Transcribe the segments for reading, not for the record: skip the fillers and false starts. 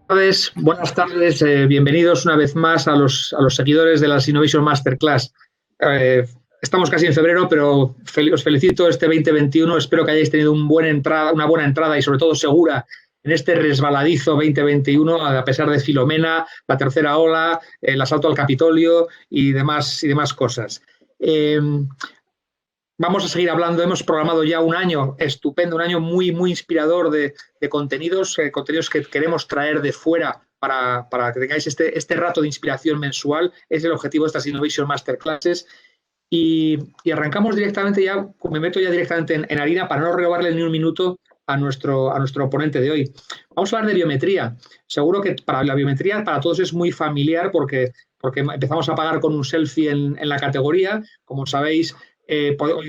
Buenas tardes, bienvenidos una vez más a los seguidores de las Innovation Masterclass. Eh, Estamos casi en febrero, pero os felicito este 2021. Espero que hayáis tenido una buena entrada y sobre todo segura en este resbaladizo 2021, a pesar de Filomena, la tercera ola, el asalto al Capitolio y demás cosas. Vamos a seguir hablando. Hemos programado ya un año estupendo, un año muy inspirador de contenidos que queremos traer de fuera para que tengáis este rato de inspiración mensual. Es el objetivo de estas Innovation Masterclasses. Y arrancamos directamente ya, me meto ya directamente en harina para no robarle ni un minuto a nuestro oponente de hoy. Vamos a hablar de biometría. Seguro que para la biometría para todos es muy familiar porque empezamos a pagar con un selfie en la categoría. Como sabéis,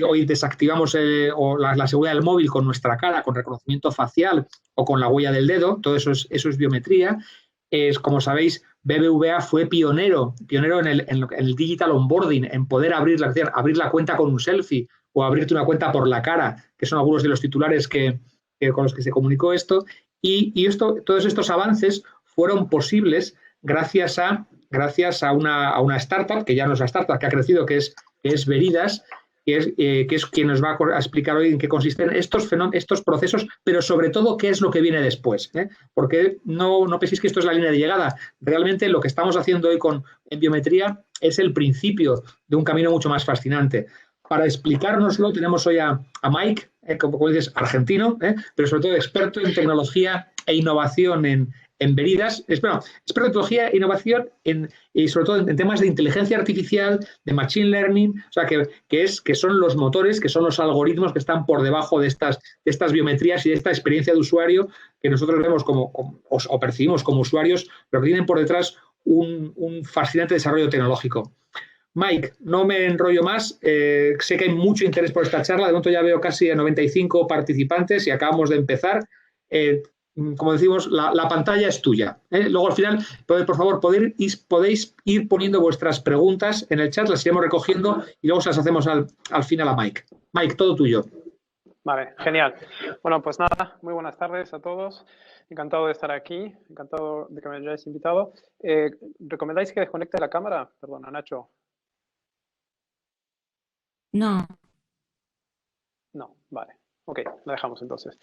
hoy desactivamos la seguridad del móvil con nuestra cara, con reconocimiento facial o con la huella del dedo. Todo eso es biometría. Como sabéis, BBVA fue pionero en el digital onboarding, en poder abrir la cuenta con un selfie o abrirte una cuenta por la cara, que son algunos de los titulares con los que se comunicó esto. Todos estos avances fueron posibles gracias a una startup, que ya no es una startup, que ha crecido, que es Veridas, que es quien nos va a explicar hoy en qué consisten estos procesos, pero sobre todo qué es lo que viene después. Porque no penséis que esto es la línea de llegada. Realmente lo que estamos haciendo hoy en biometría es el principio de un camino mucho más fascinante. Para explicárnoslo tenemos hoy a Mike, como dices, argentino, pero sobre todo experto en tecnología e innovación en Veridas, experto en tecnología e innovación y sobre todo en temas de inteligencia artificial, de machine learning, o sea, que son los motores, que son los algoritmos que están por debajo de estas biometrías y de esta experiencia de usuario que nosotros vemos o percibimos como usuarios, pero que tienen por detrás un fascinante desarrollo tecnológico. Mike, no me enrollo más. Sé que hay mucho interés por esta charla. De momento ya veo casi a 95 participantes y acabamos de empezar. Como decimos, la pantalla es tuya. Luego al final, por favor, podéis ir poniendo vuestras preguntas en el chat, las iremos recogiendo y luego se las hacemos al final a Mike. Mike, todo tuyo. Vale, genial. Bueno, pues nada, muy buenas tardes a todos. Encantado de estar aquí, encantado de que me hayáis invitado. ¿Recomendáis que desconecte la cámara? Perdona, Nacho. No. No, vale. Ok, la dejamos entonces.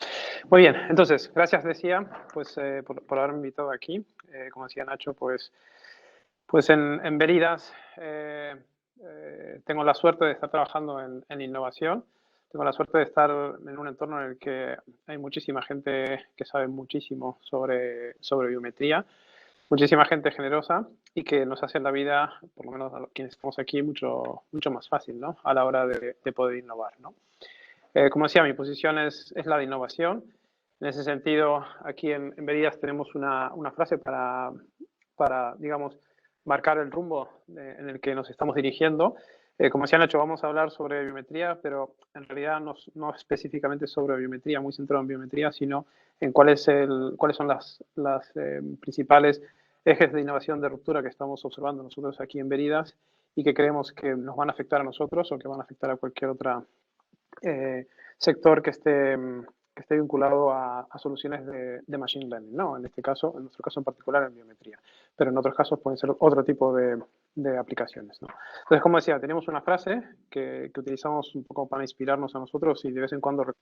Muy bien, entonces, gracias, decía, pues por haberme invitado aquí. Como decía Nacho, pues en Veridas tengo la suerte de estar trabajando en innovación. Tengo la suerte de estar en un entorno en el que hay muchísima gente que sabe muchísimo sobre biometría, muchísima gente generosa y que nos hace la vida, por lo menos a los quienes estamos aquí, mucho más fácil, ¿no? A la hora de poder innovar, ¿no? Como decía, mi posición es la de innovación. En ese sentido, aquí en Veridas tenemos una frase para, digamos, marcar el rumbo en el que nos estamos dirigiendo. Como decía Nacho, vamos a hablar sobre biometría, pero en realidad no específicamente sobre biometría, muy centrado en biometría, sino en cuáles son las principales ejes de innovación de ruptura que estamos observando nosotros aquí en Veridas y que creemos que nos van a afectar a nosotros o que van a afectar a cualquier otra sector que esté vinculado a soluciones de machine learning, ¿no? En nuestro caso en particular en biometría, pero en otros casos pueden ser otro tipo de aplicaciones, ¿no? Entonces, como decía, tenemos una frase que utilizamos un poco para inspirarnos a nosotros y de vez en cuando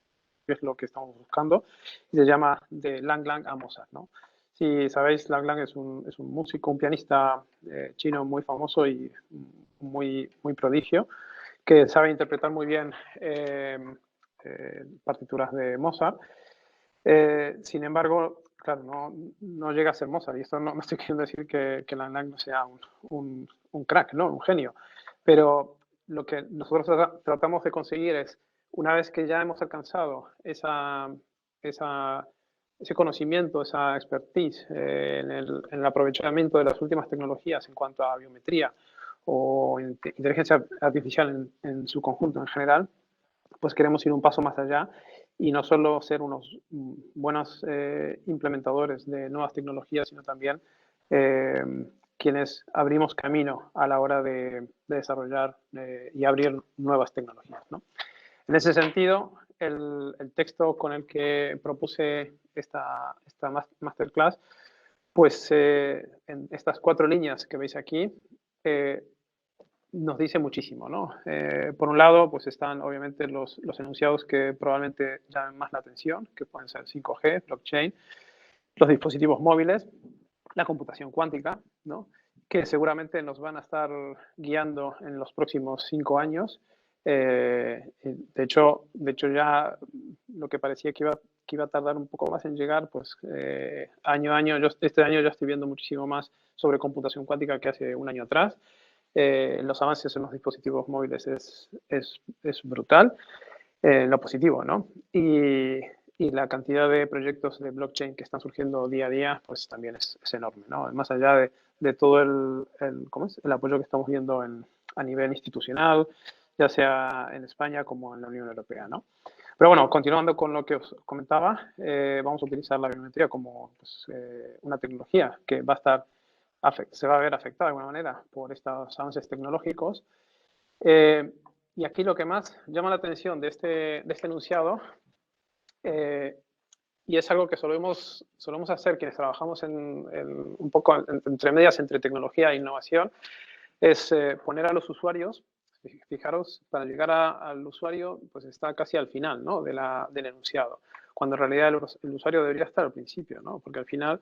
es lo que estamos buscando, y se llama de Lang Lang a Mozart, ¿no? Si sabéis, Lang Lang es un músico, un pianista chino muy famoso y muy prodigio, que sabe interpretar muy bien partituras de Mozart. Sin embargo, claro, no llega a ser Mozart, y esto no estoy queriendo decir que Lang Lang no sea un crack, ¿no? Un genio, pero lo que nosotros tratamos de conseguir es, una vez que ya hemos alcanzado ese conocimiento, esa expertise en el aprovechamiento de las últimas tecnologías en cuanto a biometría o inteligencia artificial en su conjunto en general, pues queremos ir un paso más allá y no solo ser unos buenos implementadores de nuevas tecnologías, sino también quienes abrimos camino a la hora de desarrollar y abrir nuevas tecnologías, ¿no? En ese sentido, el texto con el que propuse esta masterclass Pues en estas 4 líneas que veis aquí, nos dice muchísimo, ¿no? Por un lado, pues están obviamente los enunciados que probablemente llamen más la atención, que pueden ser 5G, blockchain, los dispositivos móviles, la computación cuántica, ¿no? Que seguramente nos van a estar guiando en los próximos 5 años. De hecho, ya lo que parecía que iba a tardar un poco más en llegar, pues año a año, este año ya estoy viendo muchísimo más sobre computación cuántica que hace un año atrás. Los avances en los dispositivos móviles es brutal, lo positivo, ¿no? Y la cantidad de proyectos de blockchain que están surgiendo día a día, pues también es enorme, ¿no? Más allá de todo el apoyo que estamos viendo a nivel institucional, ya sea en España como en la Unión Europea, ¿no? Pero bueno, continuando con lo que os comentaba, vamos a utilizar la biometría como pues, una tecnología que se va a ver afectada de alguna manera por estos avances tecnológicos. Y aquí lo que más llama la atención de este enunciado, y es algo que solemos hacer quienes trabajamos un poco entre medias entre tecnología e innovación, es poner a los usuarios, fijaros, para llegar al usuario, pues está casi al final, ¿no? del enunciado, cuando en realidad el usuario debería estar al principio, ¿no? Porque al final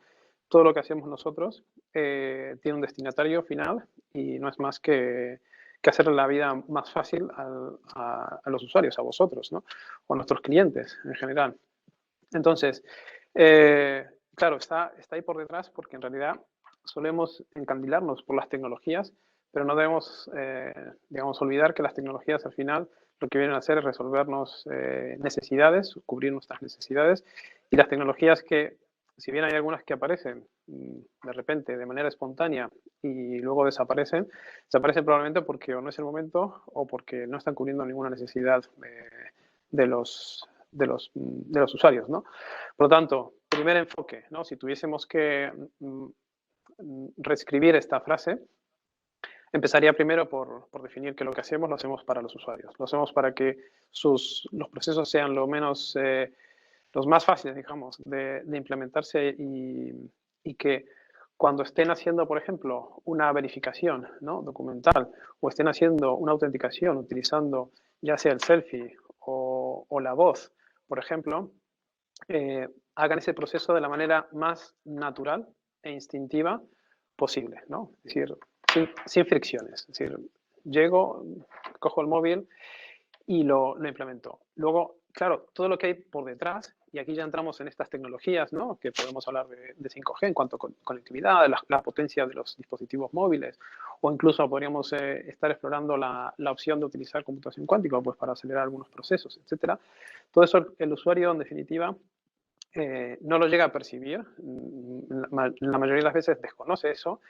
todo lo que hacemos nosotros tiene un destinatario final y no es más que hacerle la vida más fácil a los usuarios, a vosotros, ¿no? O a nuestros clientes en general. Entonces, claro, está ahí por detrás porque en realidad solemos encandilarnos por las tecnologías, pero no debemos, digamos, olvidar que las tecnologías al final lo que vienen a hacer es resolvernos necesidades, cubrir nuestras necesidades, y las tecnologías que, si bien hay algunas que aparecen de repente de manera espontánea y luego desaparecen probablemente porque o no es el momento o porque no están cubriendo ninguna necesidad de los usuarios, ¿no? Por lo tanto, primer enfoque, ¿no? Si tuviésemos que reescribir esta frase, empezaría primero por definir que lo que hacemos lo hacemos para los usuarios. Lo hacemos para que los procesos sean los más fáciles, digamos, de implementarse y que cuando estén haciendo, por ejemplo, una verificación, ¿no? documental o estén haciendo una autenticación utilizando ya sea el selfie o la voz, por ejemplo, hagan ese proceso de la manera más natural e instintiva posible, ¿no? Es decir, sin fricciones. Es decir, llego, cojo el móvil y lo implemento. Luego, claro, todo lo que hay por detrás, y aquí ya entramos en estas tecnologías, ¿no? Que podemos hablar de 5G en cuanto a conectividad, la potencia de los dispositivos móviles, o incluso podríamos estar explorando la opción de utilizar computación cuántica pues, para acelerar algunos procesos, etcétera. Todo eso el usuario, en definitiva, no lo llega a percibir, la mayoría de las veces desconoce eso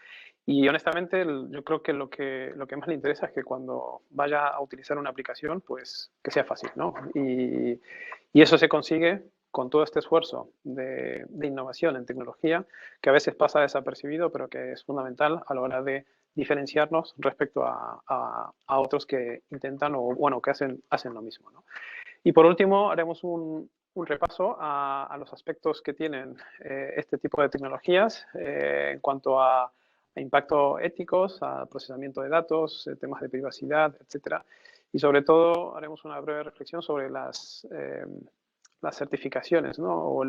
y honestamente yo creo que lo que más le interesa es que cuando vaya a utilizar una aplicación, pues que sea fácil, ¿no? Y eso se consigue con todo este esfuerzo de innovación en tecnología, que a veces pasa desapercibido, pero que es fundamental a la hora de diferenciarnos respecto a otros que intentan o, bueno, que hacen lo mismo, ¿no? Y por último, haremos un repaso a los aspectos que tienen este tipo de tecnologías en cuanto a impacto éticos, a procesamiento de datos, temas de privacidad, etcétera. Y sobre todo haremos una breve reflexión sobre las certificaciones, ¿no? O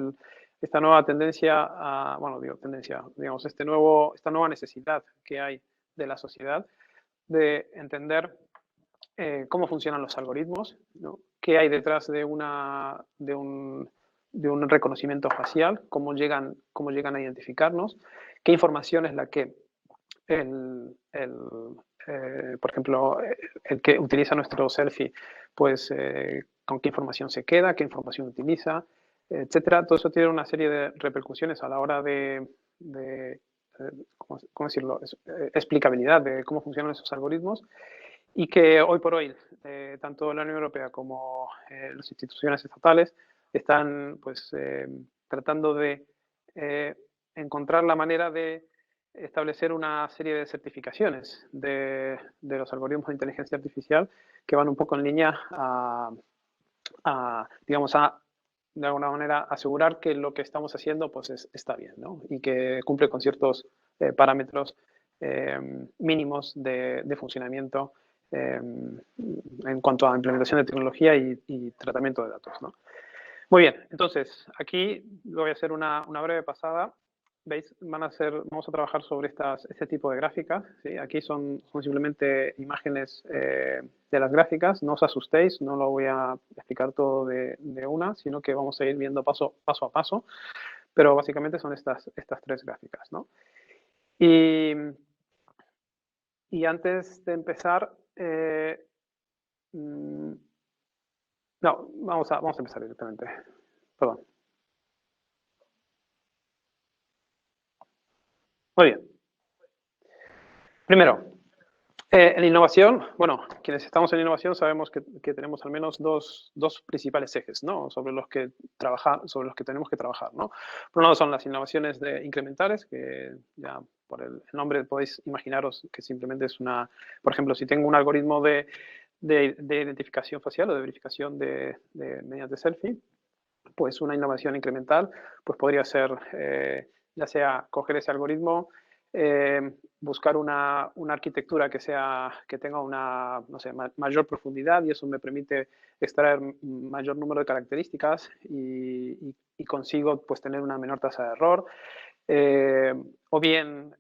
esta nueva tendencia, digamos, esta nueva necesidad que hay de la sociedad de entender cómo funcionan los algoritmos, ¿no? Qué hay detrás de un reconocimiento facial, cómo llegan a identificarnos, qué información es la que por ejemplo, el que utiliza nuestro selfie, pues con qué información se queda, qué información utiliza, etcétera. Todo eso tiene una serie de repercusiones a la hora de ¿cómo decirlo? Explicabilidad de cómo funcionan esos algoritmos y que hoy por hoy, tanto la Unión Europea como las instituciones estatales están pues, tratando de encontrar la manera de establecer una serie de certificaciones de los algoritmos de inteligencia artificial que van un poco en línea digamos, a de alguna manera, asegurar que lo que estamos haciendo pues está bien, ¿no? Y que cumple con ciertos parámetros mínimos de funcionamiento en cuanto a implementación de tecnología y tratamiento de datos, ¿no? Muy bien, entonces aquí voy a hacer una breve pasada. ¿Veis? Vamos a trabajar sobre este tipo de gráficas. ¿Sí? Aquí son simplemente imágenes de las gráficas. No os asustéis, no lo voy a explicar todo de una, sino que vamos a ir viendo paso a paso. Pero básicamente son estas tres gráficas, ¿no? Y antes de empezar, no, vamos a empezar directamente. Perdón. Muy bien. Primero, en innovación, bueno, quienes estamos en innovación sabemos que tenemos al menos dos principales ejes, ¿no? Sobre los que tenemos que trabajar, ¿no? Por un lado son las innovaciones incrementales, que ya por el nombre podéis imaginaros que simplemente es por ejemplo, si tengo un algoritmo de identificación facial o de verificación mediante selfie, pues una innovación incremental, pues podría ser ya sea coger ese algoritmo, buscar una arquitectura que tenga una, no sé, mayor profundidad, y eso me permite extraer mayor número de características y consigo pues tener una menor tasa de error, o bien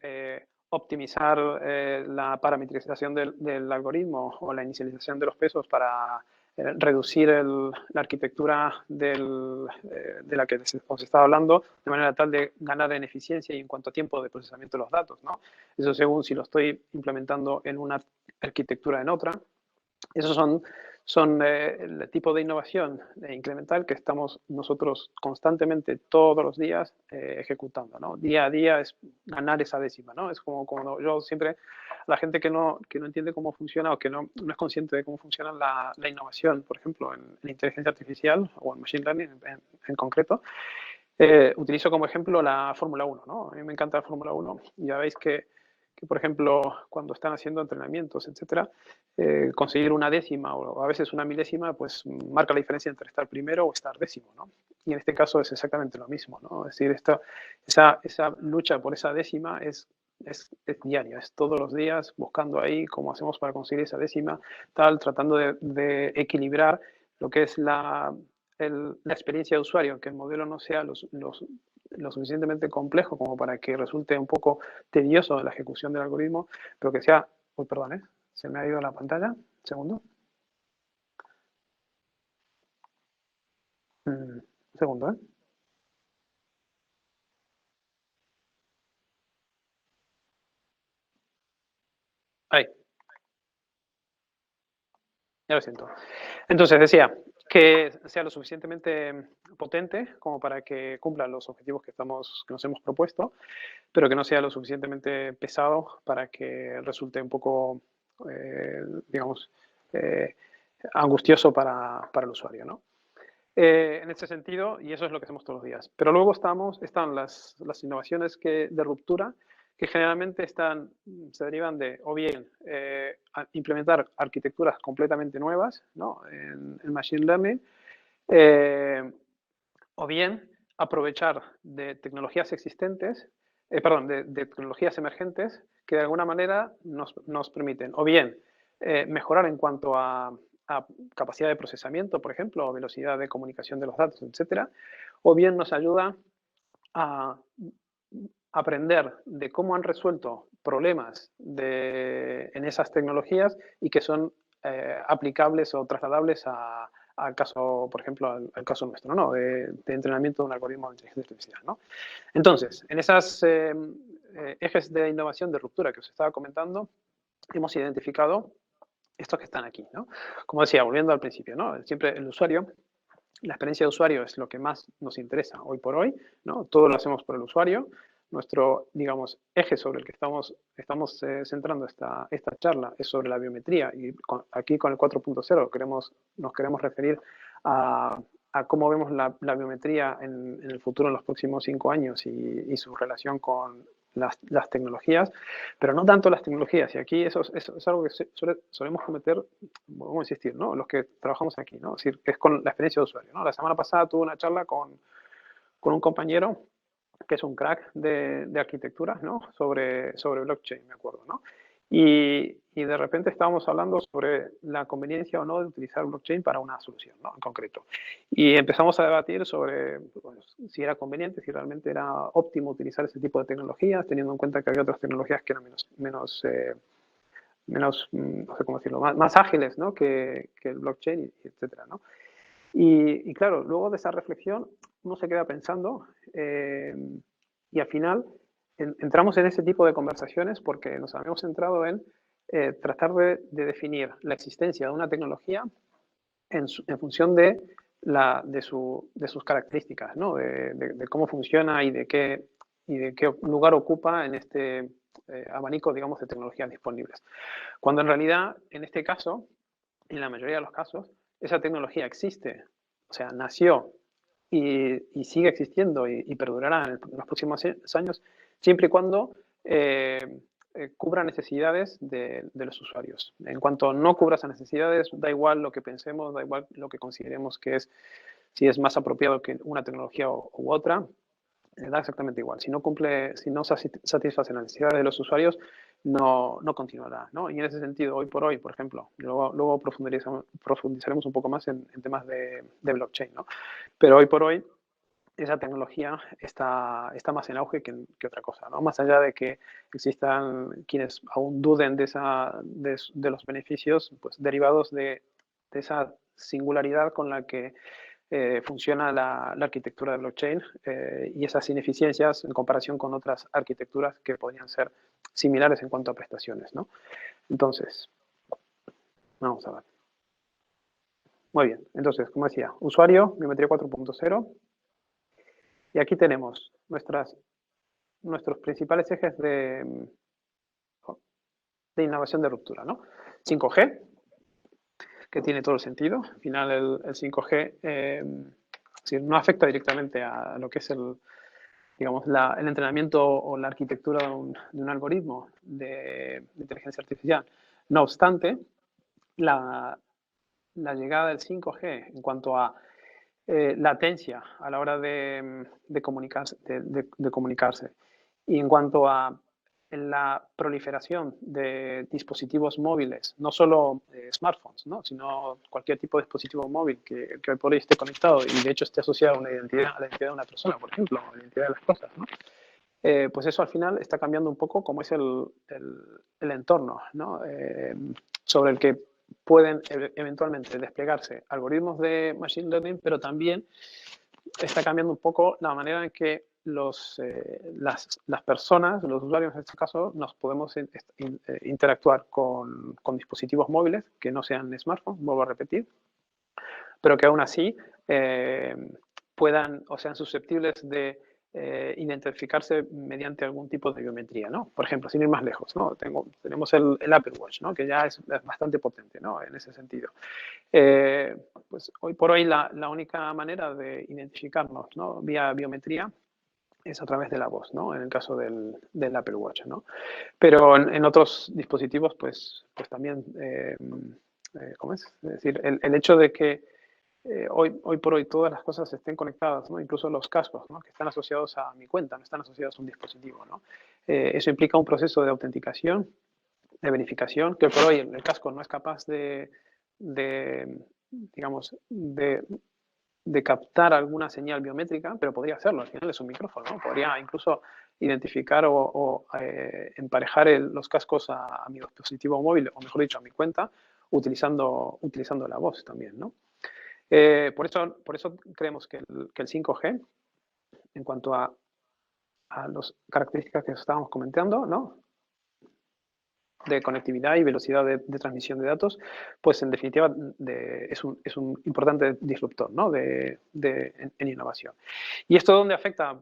optimizar la parametrización del algoritmo o la inicialización de los pesos para reducir la arquitectura de la que os estaba hablando, de manera tal de ganar en eficiencia y en cuanto a tiempo de procesamiento de los datos, ¿no? Eso según si lo estoy implementando en una arquitectura en otra. Esos son el tipo de innovación incremental que estamos nosotros constantemente, todos los días, ejecutando, ¿no? Día a día es ganar esa décima, ¿no? Es como yo siempre, la gente que no entiende cómo funciona o que no es consciente de cómo funciona la innovación, por ejemplo, en inteligencia artificial o en machine learning en concreto, utilizo como ejemplo la Fórmula 1, ¿no? A mí me encanta la Fórmula 1. Ya veis que, por ejemplo, cuando están haciendo entrenamientos, etcétera, conseguir una décima o a veces una milésima, pues marca la diferencia entre estar primero o estar décimo, ¿no? Y en este caso es exactamente lo mismo, ¿no? Es decir, esa lucha por esa décima es diaria, es todos los días buscando ahí cómo hacemos para conseguir esa décima, tratando de equilibrar lo que es la experiencia de usuario, que el modelo no sea lo suficientemente complejo como para que resulte un poco tedioso la ejecución del algoritmo, pero que sea, perdón, se me ha ido la pantalla, un segundo. Un segundo, Ahí. Ya lo siento. Entonces, decía que sea lo suficientemente potente como para que cumpla los objetivos que nos hemos propuesto, pero que no sea lo suficientemente pesado para que resulte un poco, digamos, angustioso para el usuario, ¿no? En ese sentido, y eso es lo que hacemos todos los días. Pero luego están las innovaciones de ruptura, que generalmente se derivan de, o bien, implementar arquitecturas completamente nuevas, ¿no? en Machine Learning, o bien aprovechar de tecnologías existentes, de tecnologías emergentes que de alguna manera nos permiten, o bien, mejorar en cuanto a capacidad de procesamiento, por ejemplo, o velocidad de comunicación de los datos, etcétera, o bien nos ayuda a aprender de cómo han resuelto problemas en esas tecnologías y que son aplicables o trasladables al caso, por ejemplo, al caso nuestro, ¿no? de entrenamiento de un algoritmo de inteligencia artificial, ¿no? Entonces, en esas ejes de innovación de ruptura que os estaba comentando, hemos identificado estos que están aquí, ¿no? Como decía, volviendo al principio, ¿no? Siempre el usuario, la experiencia de usuario es lo que más nos interesa hoy por hoy, ¿no? Todo lo hacemos por el usuario. Nuestro, digamos, eje sobre el que estamos centrando esta charla es sobre la biometría, y aquí con el 4.0 nos queremos referir a cómo vemos la biometría en el futuro, en los próximos 5 años, y su relación con las tecnologías, pero no tanto las tecnologías. Y aquí eso es algo que solemos cometer, vamos a insistir, ¿no? Los que trabajamos aquí, ¿no? Es decir, que es con la experiencia de usuario, ¿no? La semana pasada tuve una charla con un compañero que es un crack de arquitectura, ¿no? Sobre blockchain, me acuerdo, ¿no? Y de repente estábamos hablando sobre la conveniencia o no de utilizar blockchain para una solución, ¿no? En concreto. Y empezamos a debatir sobre, bueno, si era conveniente, si realmente era óptimo utilizar ese tipo de tecnologías, teniendo en cuenta que había otras tecnologías que eran menos no sé cómo decirlo, más ágiles, ¿no? que el blockchain, etcétera, ¿no? Y claro, luego de esa reflexión uno se queda pensando y al final entramos en ese tipo de conversaciones porque nos habíamos centrado en tratar de definir la existencia de una tecnología en función de sus características, ¿no? De cómo funciona y de qué lugar ocupa en este abanico, digamos, de tecnologías disponibles. Cuando en realidad, en este caso, en la mayoría de los casos, esa tecnología existe, o sea, nació y sigue existiendo y perdurará en los próximos años, siempre y cuando cubra necesidades de los usuarios. En cuanto no cubra esas necesidades, da igual lo que pensemos, da igual lo que consideremos que es, si es más apropiado que una tecnología u otra, da exactamente igual. Si no satisface las necesidades de los usuarios, no continuará, ¿no? Y en ese sentido, hoy por hoy, por ejemplo, luego profundizaremos un poco más en temas de blockchain, ¿no? Pero hoy por hoy, esa tecnología está más en auge que otra cosa, ¿no? Más allá de que existan quienes aún duden de los beneficios pues, derivados de esa singularidad con la que funciona la arquitectura de blockchain y esas ineficiencias en comparación con otras arquitecturas que podrían ser similares en cuanto a prestaciones, ¿no? Entonces, vamos a ver. Muy bien, entonces, como decía, usuario, biometría 4.0. Y aquí tenemos nuestros principales ejes de innovación de ruptura, ¿no? 5G, que tiene todo el sentido. Al final, el 5G no afecta directamente a lo que es digamos, el entrenamiento o la arquitectura de un algoritmo de inteligencia artificial. No obstante, la llegada del 5G en cuanto a latencia a la hora de comunicarse y en cuanto a la proliferación de dispositivos móviles, no solo smartphones, ¿no? Sino cualquier tipo de dispositivo móvil que hoy por hoy esté conectado y de hecho esté asociado a a la identidad de una persona, por ejemplo, a la identidad de las cosas, ¿no? Pues eso al final está cambiando un poco cómo es el entorno, ¿no? Sobre el que pueden eventualmente desplegarse algoritmos de machine learning, pero también está cambiando un poco la manera en que las personas, los usuarios en este caso, nos podemos interactuar con dispositivos móviles que no sean smartphones, vuelvo a repetir, pero que aún así puedan o sean susceptibles de identificarse mediante algún tipo de biometría, ¿no? Por ejemplo, sin ir más lejos, ¿no? Tenemos el Apple Watch, ¿no? Que ya es bastante potente, ¿no? En ese sentido. Pues hoy por hoy la única manera de identificarnos, ¿no? Vía biometría es a través de la voz, ¿no? En el caso del Apple Watch, ¿no? Pero en otros dispositivos, pues también, ¿cómo es? Es decir, el hecho de que hoy por hoy todas las cosas estén conectadas, ¿no? Incluso los cascos, ¿no? Que están asociados a mi cuenta, no están asociados a un dispositivo, ¿no? Eso implica un proceso de autenticación, de verificación, que hoy por hoy el casco no es capaz digamos, de captar alguna señal biométrica, pero podría hacerlo, al final es un micrófono, ¿no? Podría incluso identificar o emparejar los cascos a mi dispositivo móvil, o mejor dicho, a mi cuenta, utilizando la voz también, ¿no? Por eso creemos que el 5G, en cuanto a las características que estábamos comentando, ¿no? De conectividad y velocidad de transmisión de datos, pues en definitiva es un importante disruptor, ¿no? en innovación. ¿Y esto dónde afecta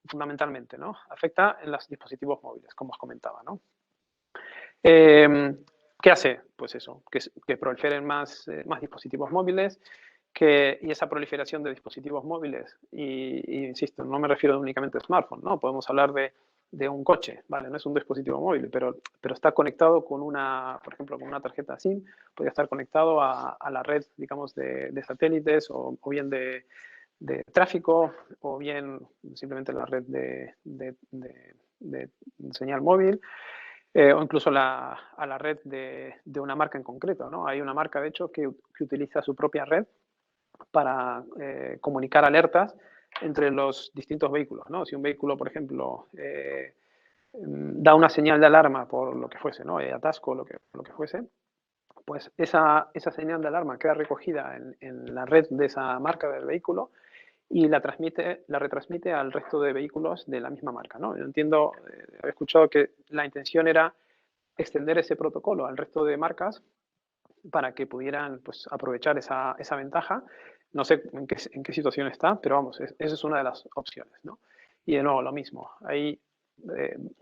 fundamentalmente? ¿No? Afecta en los dispositivos móviles, como os comentaba, ¿no? ¿Qué hace? Pues eso, que proliferen más dispositivos móviles, y esa proliferación de dispositivos móviles, y insisto, no me refiero únicamente a smartphones, ¿no? Podemos hablar de de un coche, ¿vale? No es un dispositivo móvil, pero está conectado con por ejemplo, con una tarjeta SIM, podría estar conectado a la red, digamos, de satélites o bien de tráfico o bien simplemente la red de señal móvil. O incluso a la red de una marca en concreto, ¿no? Hay una marca, de hecho, que utiliza su propia red para comunicar alertas entre los distintos vehículos, ¿no? Si un vehículo, por ejemplo, da una señal de alarma por lo que fuese, ¿no? Atasco, lo que fuese, pues esa señal de alarma queda recogida en la red de esa marca del vehículo y la retransmite al resto de vehículos de la misma marca, ¿no? Yo entiendo, he escuchado que la intención era extender ese protocolo al resto de marcas para que pudieran, pues, aprovechar esa ventaja. No sé en qué situación está, pero vamos, esa es una de las opciones, ¿no? Y de nuevo, lo mismo. Ahí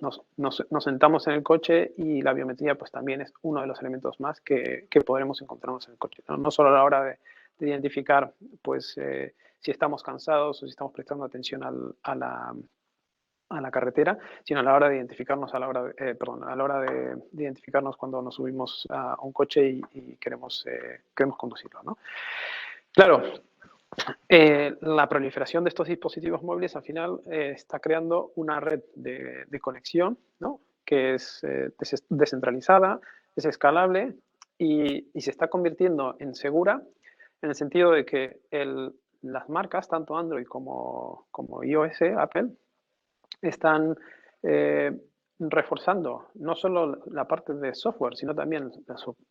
nos sentamos en el coche y la biometría, pues, también es uno de los elementos más que podremos encontrarnos en el coche, ¿no? No solo a la hora de identificar, pues, si estamos cansados o si estamos prestando atención a la carretera, sino a la hora de identificarnos a la hora de identificarnos cuando nos subimos a un coche y queremos conducirlo, ¿no? Claro, la proliferación de estos dispositivos móviles al final está creando una red de conexión, ¿no? Que es descentralizada, es escalable y se está convirtiendo en segura en el sentido de que las marcas, tanto Android como iOS, Apple, están reforzando no solo la parte de software, sino también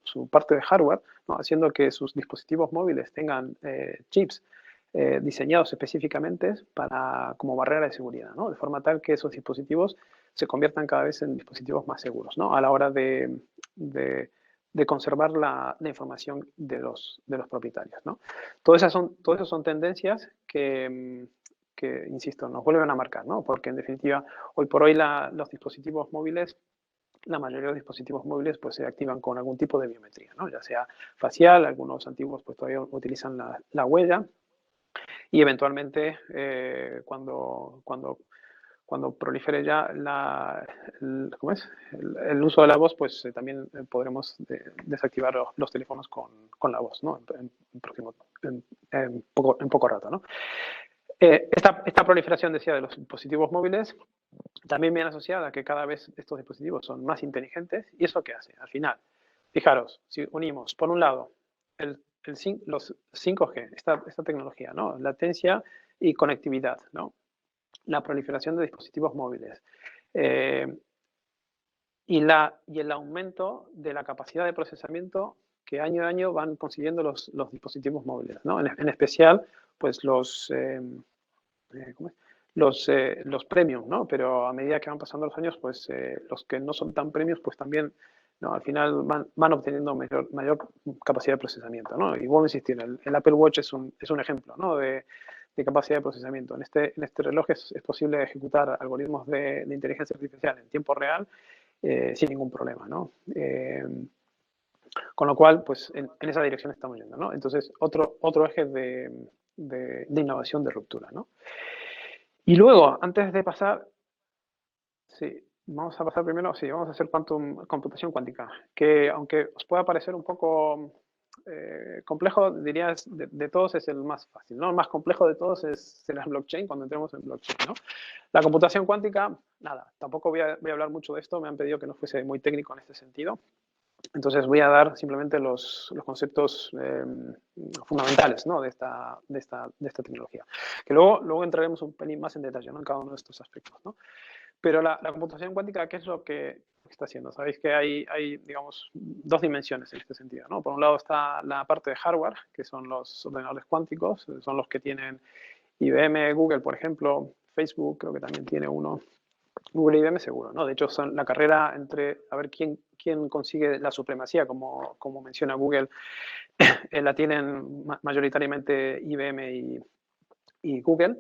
su parte de hardware, ¿no? Haciendo que sus dispositivos móviles tengan chips diseñados específicamente como barrera de seguridad, ¿no? De forma tal que esos dispositivos se conviertan cada vez en dispositivos más seguros, ¿no? A la hora de conservar la información de los propietarios, ¿no? Todas esas son tendencias que, insisto, nos vuelven a marcar, ¿no? Porque en definitiva, hoy por hoy los dispositivos móviles, la mayoría de los dispositivos móviles pues se activan con algún tipo de biometría, ¿no? Ya sea facial, algunos antiguos pues todavía utilizan la huella y eventualmente cuando prolifere ya ¿cómo es? El uso de la voz, pues también podremos desactivar los teléfonos con la voz, ¿no? En poco rato, ¿no? Esta proliferación, decía, de los dispositivos móviles también viene asociada a que cada vez estos dispositivos son más inteligentes. ¿Y eso qué hace? Al final, fijaros, si unimos, por un lado, los 5G, esta tecnología, ¿no? Latencia y conectividad, ¿no? La proliferación de dispositivos móviles y el aumento de la capacidad de procesamiento que año a año van consiguiendo los dispositivos móviles, ¿no? En especial, pues los premium, ¿no? Pero a medida que van pasando los años, pues los que no son tan premium, pues también, ¿no? Al final van obteniendo mayor capacidad de procesamiento, ¿no? Y vuelvo a insistir, el Apple Watch es un ejemplo, ¿no? de capacidad de procesamiento. En este reloj es posible ejecutar algoritmos de inteligencia artificial en tiempo real sin ningún problema, ¿no? Con lo cual, pues en esa dirección estamos yendo, ¿no? Entonces, otro eje de innovación, de ruptura, ¿no? Y luego, antes de pasar, sí, vamos a pasar primero, sí, vamos a hacer computación cuántica, que aunque os pueda parecer un poco complejo, diría de todos es el más fácil, ¿no? El más complejo de todos será el blockchain, cuando entremos en blockchain, ¿no? La computación cuántica, nada, tampoco voy a hablar mucho de esto, me han pedido que no fuese muy técnico en este sentido. Entonces voy a dar simplemente los conceptos fundamentales, ¿no? de esta tecnología. Que luego entraremos un pelín más en detalle, ¿no? En cada uno de estos aspectos, ¿no? Pero la computación cuántica, ¿qué es lo que está haciendo? Sabéis que hay, digamos, dos dimensiones en este sentido, ¿no? Por un lado está la parte de hardware, que son los ordenadores cuánticos, son los que tienen IBM, Google, por ejemplo, Facebook creo que también tiene uno. Google y IBM seguro, ¿no? De hecho, son la carrera entre a ver quién consigue la supremacía, como menciona Google, la tienen mayoritariamente IBM y Google.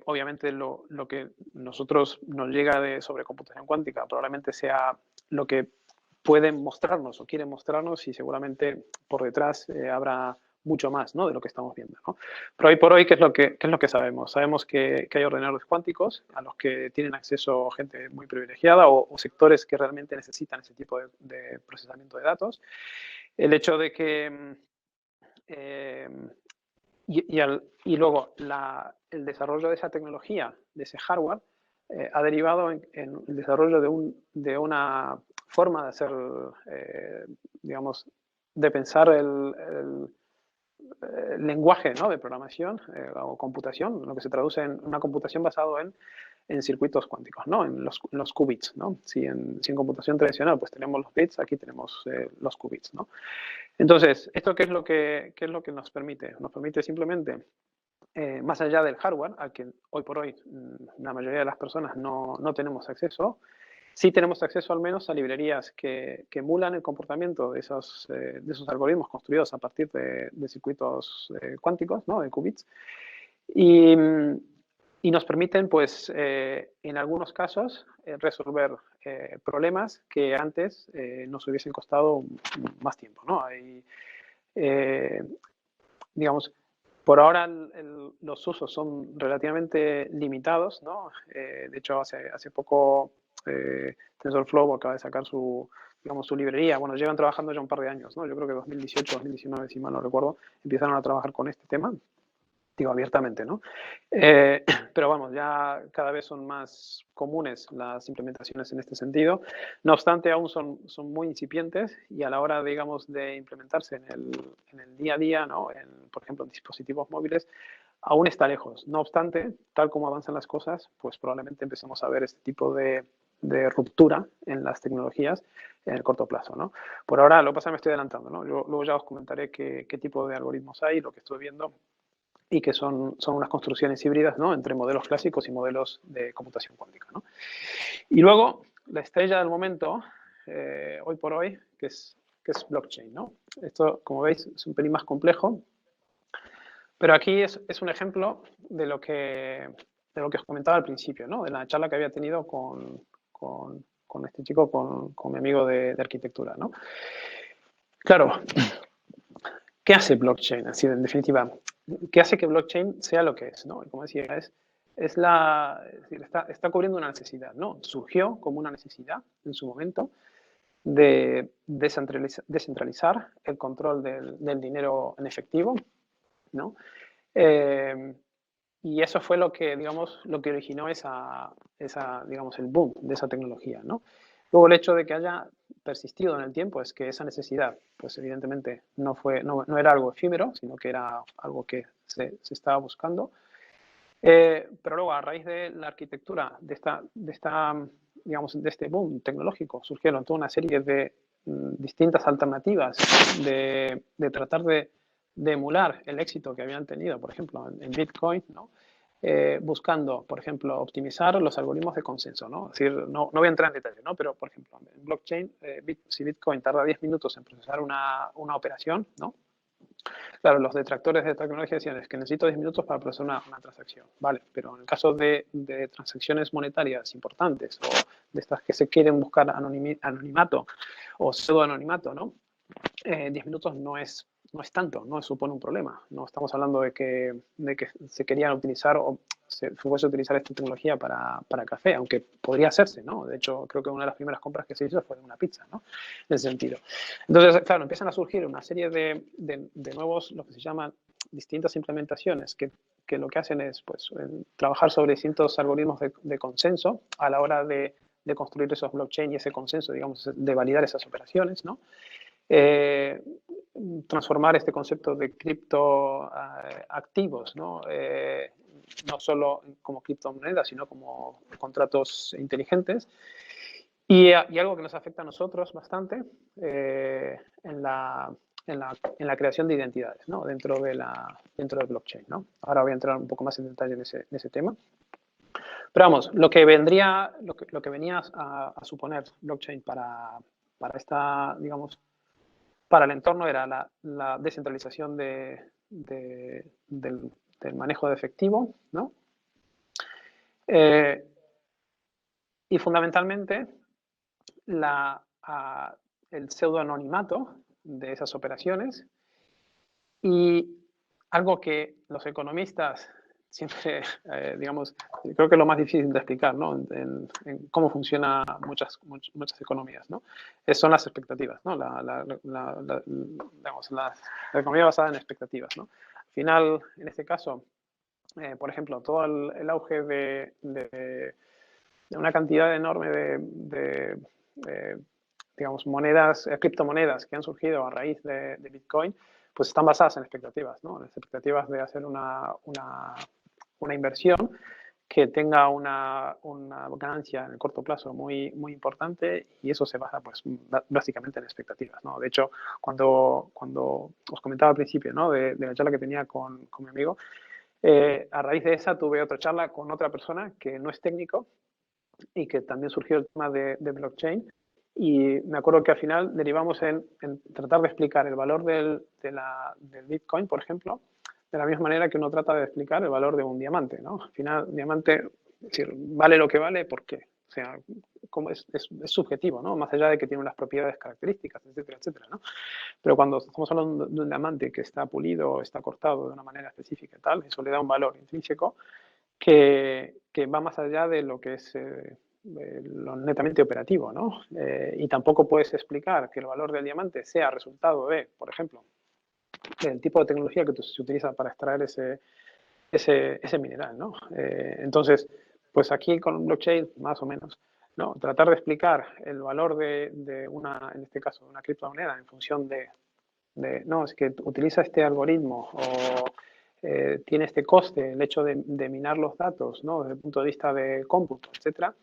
Obviamente lo que nosotros nos llega sobre computación cuántica probablemente sea lo que pueden mostrarnos o quieren mostrarnos y seguramente por detrás habrá mucho más, ¿no?, de lo que estamos viendo, ¿no? Pero hoy por hoy, ¿qué es lo que sabemos? Sabemos que hay ordenadores cuánticos a los que tienen acceso gente muy privilegiada o sectores que realmente necesitan ese tipo de procesamiento de datos. El hecho de que y luego el desarrollo de esa tecnología, de ese hardware, ha derivado en el desarrollo de una forma de hacer, digamos, de pensar el lenguaje, ¿no?, de programación o computación, lo que se traduce en una computación basado en circuitos cuánticos, ¿no?, en los qubits, ¿no? Si en computación tradicional pues tenemos los bits, aquí tenemos los qubits, ¿no? Entonces, ¿esto qué es lo que nos permite? Nos permite simplemente, más allá del hardware, al que hoy por hoy la mayoría de las personas no tenemos acceso, sí tenemos acceso al menos a librerías que emulan el comportamiento de esos algoritmos construidos a partir de circuitos cuánticos, ¿no?, de qubits, y nos permiten, pues, en algunos casos, resolver problemas que antes nos hubiesen costado más tiempo, ¿no? Digamos, por ahora los usos son relativamente limitados, ¿no? De hecho, hace poco TensorFlow acaba de sacar su librería. Bueno, llevan trabajando ya un par de años, ¿no? Yo creo que 2018, 2019, si mal no recuerdo, empezaron a trabajar con este tema. Digo, abiertamente, ¿no? Pero vamos, ya cada vez son más comunes las implementaciones en este sentido. No obstante, aún son muy incipientes y a la hora, digamos, de implementarse en el día a día, ¿no?, por ejemplo, en dispositivos móviles, aún está lejos. No obstante, tal como avanzan las cosas, pues probablemente empecemos a ver este tipo de ruptura en las tecnologías en el corto plazo, ¿no? Por ahora, lo que pasa es que me estoy adelantando, ¿no? Yo luego ya os comentaré qué tipo de algoritmos hay, lo que estoy viendo, y que son unas construcciones híbridas, ¿no?, entre modelos clásicos y modelos de computación cuántica, ¿no? Y luego, la estrella del momento, hoy por hoy, que es blockchain, ¿no? Esto, como veis, es un pelín más complejo, pero aquí es un ejemplo de lo que os comentaba al principio, ¿no?, de la charla que había tenido con este chico, con mi amigo de arquitectura, ¿no? Claro, ¿qué hace blockchain? Así, en definitiva, ¿qué hace que blockchain sea lo que es, ¿no? Y como decía, es decir, está cubriendo una necesidad, ¿no? Surgió como una necesidad en su momento de descentralizar el control del dinero en efectivo, ¿no? Y eso fue lo que, digamos, lo que originó digamos, el boom de esa tecnología, ¿no? Luego, el hecho de que haya persistido en el tiempo es que esa necesidad, pues evidentemente no era algo efímero, sino que era algo que se estaba buscando. Pero luego, a raíz de la arquitectura, digamos, de este boom tecnológico, surgieron toda una serie de distintas alternativas de tratar de emular el éxito que habían tenido, por ejemplo, en Bitcoin, ¿no? Buscando, por ejemplo, optimizar los algoritmos de consenso, ¿no? Es decir, no voy a entrar en detalle, ¿no? Pero, por ejemplo, en blockchain, si Bitcoin tarda 10 minutos en procesar una operación, ¿no? Claro, los detractores de esta tecnología decían, es que necesito 10 minutos para procesar una transacción. Vale, pero en el caso de transacciones monetarias importantes o de estas que se quieren buscar anonimato o pseudo-anonimato, ¿no? 10 minutos no es tanto, no supone un problema. No estamos hablando de que se querían utilizar o se fuese a utilizar esta tecnología para café, aunque podría hacerse, ¿no? De hecho, creo que una de las primeras compras que se hizo fue de una pizza, ¿no? En ese sentido. Entonces, claro, empiezan a surgir una serie de nuevos, lo que se llaman distintas implementaciones que lo que hacen es, pues, trabajar sobre distintos algoritmos de consenso a la hora de construir esos blockchain y ese consenso, digamos, de validar esas operaciones, ¿no? Transformar este concepto de criptoactivos, ¿no? No solo como criptomonedas, sino como contratos inteligentes. Y algo que nos afecta a nosotros bastante en la creación de identidades, ¿no?, dentro del blockchain, ¿no? Ahora voy a entrar un poco más en detalle en ese tema. Pero vamos, lo que venía a suponer blockchain para digamos, para el entorno era la descentralización del manejo de efectivo, ¿no? Y fundamentalmente el pseudoanonimato de esas operaciones Y algo que los economistas siempre, digamos, creo que es lo más difícil de explicar, ¿no? En cómo funcionan muchas economías, ¿no? Son las expectativas, ¿no? Digamos, la economía basada en expectativas, ¿no? Al final, en este caso, por ejemplo, todo el auge de una cantidad enorme de digamos, monedas, criptomonedas que han surgido a raíz de Bitcoin, pues están basadas en expectativas, ¿no? En expectativas de hacer una inversión que tenga una ganancia en el corto plazo muy, muy importante, y eso se basa pues básicamente en expectativas, ¿no? De hecho, cuando os comentaba al principio, ¿no? de la charla que tenía con mi amigo, a raíz de esa tuve otra charla con otra persona que no es técnico y que también surgió el tema de blockchain, y me acuerdo que al final derivamos en tratar de explicar el valor del Bitcoin, por ejemplo, de la misma manera que uno trata de explicar el valor de un diamante, ¿no? Al final, un diamante, es decir, vale lo que vale, ¿por qué? O sea, como es subjetivo, ¿no? Más allá de que tiene unas propiedades características, etcétera, etcétera, ¿no? Pero cuando estamos hablando de un diamante que está pulido, está cortado de una manera específica y tal, eso le da un valor intrínseco que va más allá de lo que es lo netamente operativo, ¿no? Y tampoco puedes explicar que el valor del diamante sea resultado de, por ejemplo, del tipo de tecnología que se utiliza para extraer ese mineral, ¿no? Entonces, pues aquí con blockchain, más o menos, ¿no? Tratar de explicar el valor de una, en este caso, una criptomoneda en función de no, es que utiliza este algoritmo o tiene este coste, el hecho de minar los datos, ¿no? Desde el punto de vista de cómputo, etcétera,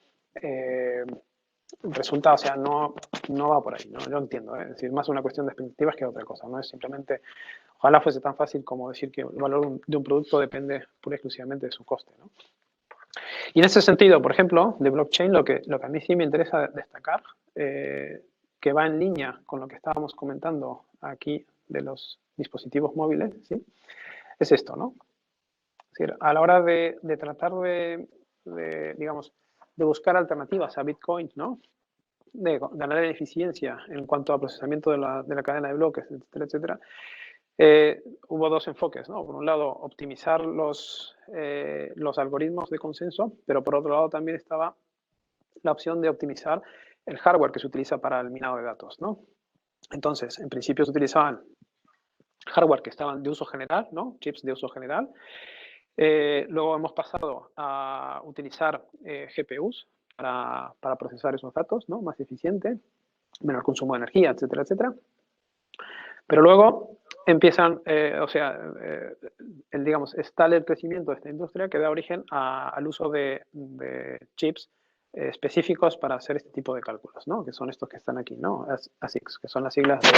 resulta, o sea, no va por ahí, ¿no? Yo entiendo, es decir, más una cuestión de expectativas que otra cosa, no es simplemente, ojalá fuese tan fácil como decir que el valor de un producto depende pura y exclusivamente de su coste, ¿no? Y en ese sentido, por ejemplo, de blockchain, lo que a mí sí me interesa destacar, que va en línea con lo que estábamos comentando aquí de los dispositivos móviles, ¿sí? Es esto, ¿no? Es decir, a la hora de tratar digamos, de buscar alternativas a Bitcoin, ¿no? De ganar en eficiencia en cuanto a procesamiento de la cadena de bloques, etcétera, etcétera, hubo dos enfoques, ¿no? Por un lado, optimizar los algoritmos de consenso, pero por otro lado también estaba la opción de optimizar el hardware que se utiliza para el minado de datos, ¿no? Entonces, en principio se utilizaban hardware que estaban de uso general, ¿no? Chips de uso general. Luego hemos pasado a utilizar GPUs para procesar esos datos, ¿no? Más eficiente, menor consumo de energía, etcétera, etcétera. Pero luego empiezan, digamos, es tal el crecimiento de esta industria que da origen al uso de chips específicos para hacer este tipo de cálculos, ¿no? Que son estos que están aquí, ¿no? ASICs, que son las siglas de,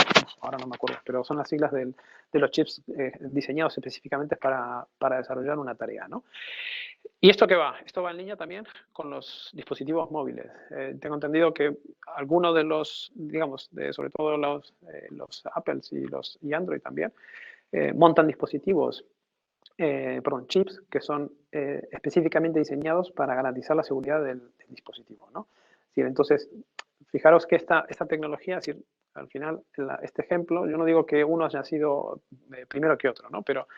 ahora no me acuerdo, pero son las siglas de los chips diseñados específicamente para desarrollar una tarea, ¿no? ¿Y esto qué va? Esto va en línea también con los dispositivos móviles. Tengo entendido que algunos de los, digamos, sobre todo los Apple y Android también, montan dispositivos, chips que son específicamente diseñados para garantizar la seguridad del dispositivo, ¿no? Es decir, entonces, fijaros que esta tecnología, es decir, al final, este ejemplo, yo no digo que uno haya sido primero que otro, ¿no? Pero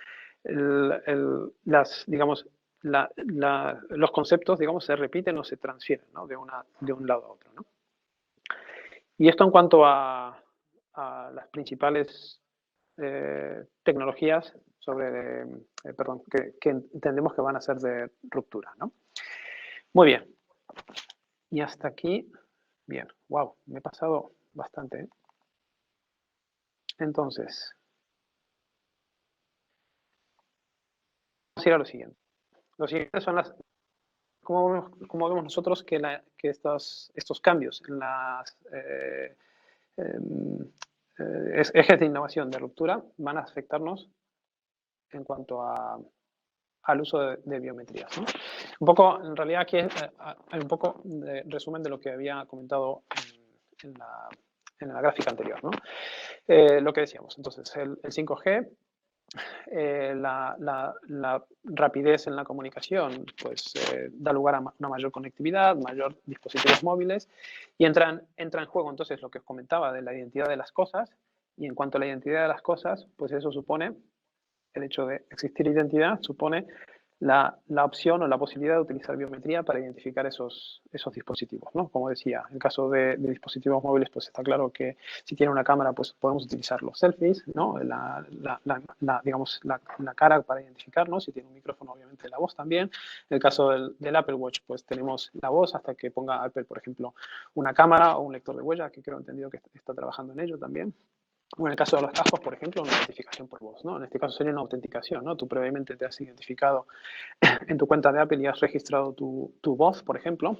digamos, los conceptos, digamos, se repiten o se transfieren, ¿no? de un lado a otro, ¿no? Y esto en cuanto a las principales tecnologías que entendemos que van a ser de ruptura, ¿no? Muy bien. Y hasta aquí, bien. Wow, me he pasado bastante, ¿eh? Entonces, vamos a ir a lo siguiente. Lo siguiente son cómo vemos nosotros que estos cambios en las ejes de innovación de ruptura van a afectarnos en cuanto al uso de biometrías, ¿no? Un poco, en realidad aquí hay un poco de resumen de lo que había comentado en la gráfica anterior, ¿no? Lo que decíamos, entonces, el 5G, la rapidez en la comunicación, pues da lugar a una mayor conectividad, mayor dispositivos móviles, y entra en juego entonces lo que os comentaba de la identidad de las cosas, y en cuanto a la identidad de las cosas, pues eso supone el hecho de existir identidad supone la opción o la posibilidad de utilizar biometría para identificar esos dispositivos, ¿no? Como decía, en el caso de dispositivos móviles, pues está claro que si tiene una cámara, pues podemos utilizar los selfies, ¿no? Digamos, la cara para identificarnos. Si tiene un micrófono, obviamente la voz también. En el caso del Apple Watch, pues tenemos la voz hasta que ponga Apple, por ejemplo, una cámara o un lector de huella, que creo entendido que está trabajando en ello también. O en el caso de los cascos, por ejemplo, una identificación por voz, ¿no? En este caso sería una autenticación, ¿no? Tú previamente te has identificado en tu cuenta de Apple y has registrado tu voz, por ejemplo,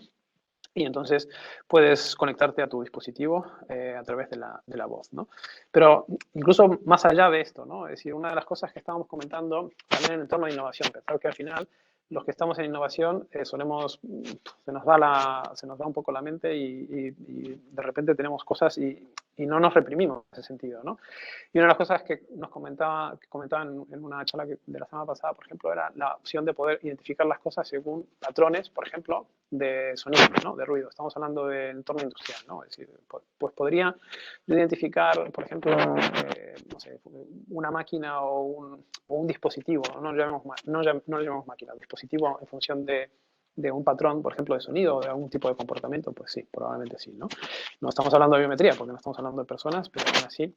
y entonces puedes conectarte a tu dispositivo a través de la voz, ¿no? Pero incluso más allá de esto, ¿no? Es decir, una de las cosas que estábamos comentando también en el entorno de innovación, pensar que al final los que estamos en innovación se nos da un poco la mente y de repente tenemos cosas y no nos reprimimos en ese sentido, ¿no? Y una de las cosas que comentaban en una charla de la semana pasada, por ejemplo, era la opción de poder identificar las cosas según patrones, por ejemplo, de sonido, ¿no? De ruido. Estamos hablando del entorno industrial, ¿no? Es decir, pues podría identificar, por ejemplo, no sé, una máquina o un dispositivo, no lo llamemos máquina, dispositivo en función de un patrón, por ejemplo, de sonido o de algún tipo de comportamiento, pues sí, probablemente sí, ¿no? No estamos hablando de biometría porque no estamos hablando de personas, pero aún así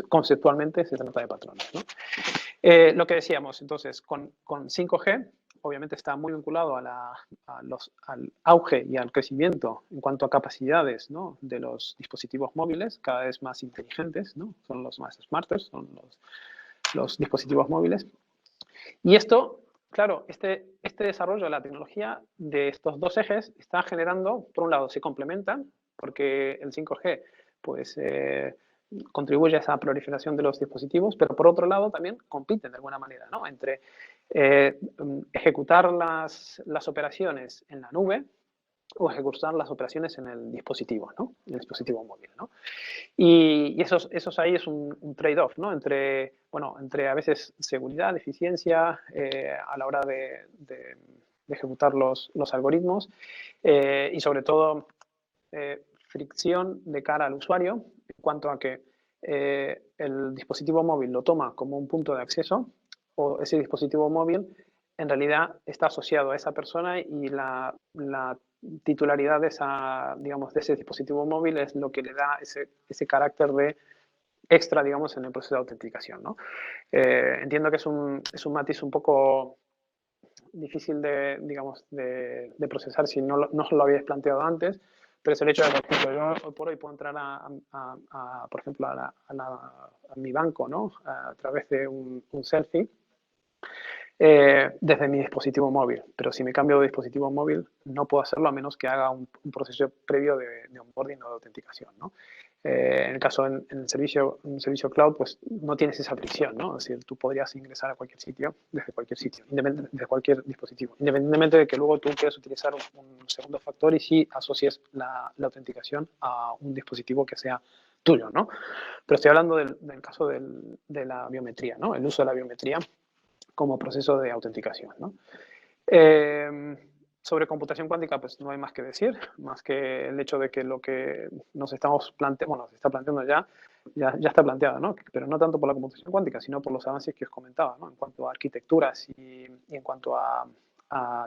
conceptualmente se trata de patrones, ¿no? Lo que decíamos, entonces, con 5G, obviamente está muy vinculado al auge y al crecimiento en cuanto a capacidades, ¿no? De los dispositivos móviles, cada vez más inteligentes, ¿no? Son los más smarters, son los dispositivos móviles. Y esto, claro, este desarrollo de la tecnología de estos dos ejes está generando, por un lado, se complementan, porque el 5G pues, contribuye a esa proliferación de los dispositivos, pero por otro lado también compiten de alguna manera, ¿no? Entre ejecutar las operaciones en la nube o ejecutar las operaciones en el dispositivo, ¿no? En el dispositivo móvil, ¿no? Y eso ahí es un trade-off, ¿no? Entre a veces seguridad, eficiencia a la hora de ejecutar los algoritmos y sobre todo fricción de cara al usuario en cuanto a que el dispositivo móvil lo toma como un punto de acceso o ese dispositivo móvil en realidad está asociado a esa persona y la titularidad de ese dispositivo móvil es lo que le da ese carácter de extra, digamos, en el proceso de autenticación, ¿no? Entiendo que es un matiz un poco difícil de procesar si no lo habíais planteado antes, pero es el hecho de, por ejemplo, yo hoy por hoy puedo entrar por ejemplo, a mi banco, ¿no? A través de un selfie desde mi dispositivo móvil. Pero si me cambio de dispositivo móvil, no puedo hacerlo a menos que haga un proceso previo de onboarding o de autenticación, ¿no? En el caso en el servicio cloud, pues no tienes esa fricción, ¿no? Es decir, tú podrías ingresar a cualquier sitio, desde cualquier sitio, desde cualquier dispositivo, independientemente de que luego tú quieras utilizar un segundo factor y si asocies la autenticación a un dispositivo que sea tuyo, ¿no? Pero estoy hablando del caso de la biometría, ¿no? El uso de la biometría como proceso de autenticación, ¿no? Sobre computación cuántica, pues no hay más que decir, más que el hecho de que lo que nos estamos planteando, bueno, se está planteando ya está planteado, ¿no? Pero no tanto por la computación cuántica, sino por los avances que os comentaba, ¿no? En cuanto a arquitecturas y en cuanto a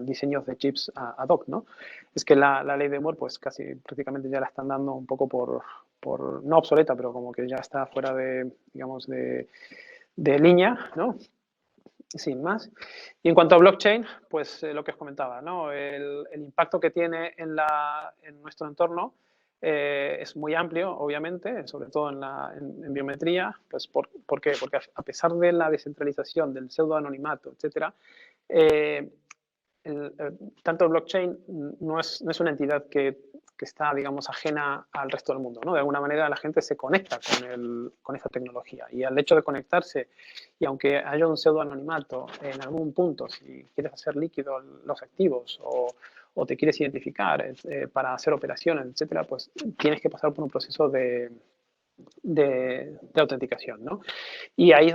diseños de chips ad hoc, ¿no? Es que la ley de Moore, pues casi prácticamente ya la están dando un poco por no obsoleta, pero como que ya está fuera de, digamos, de línea, ¿no? Sin más. Y en cuanto a blockchain, pues lo que os comentaba, ¿no? El impacto que tiene en nuestro entorno es muy amplio, obviamente, sobre todo en biometría. Pues, ¿por qué? Porque a pesar de la descentralización, del pseudoanonimato, etcétera, tanto el blockchain no es una entidad que está, digamos, ajena al resto del mundo, ¿no? De alguna manera la gente se conecta con esta tecnología y al hecho de conectarse, y aunque haya un pseudoanonimato en algún punto, si quieres hacer líquido los activos o te quieres identificar para hacer operaciones, etcétera, pues tienes que pasar por un proceso de autenticación, ¿no? Y ahí es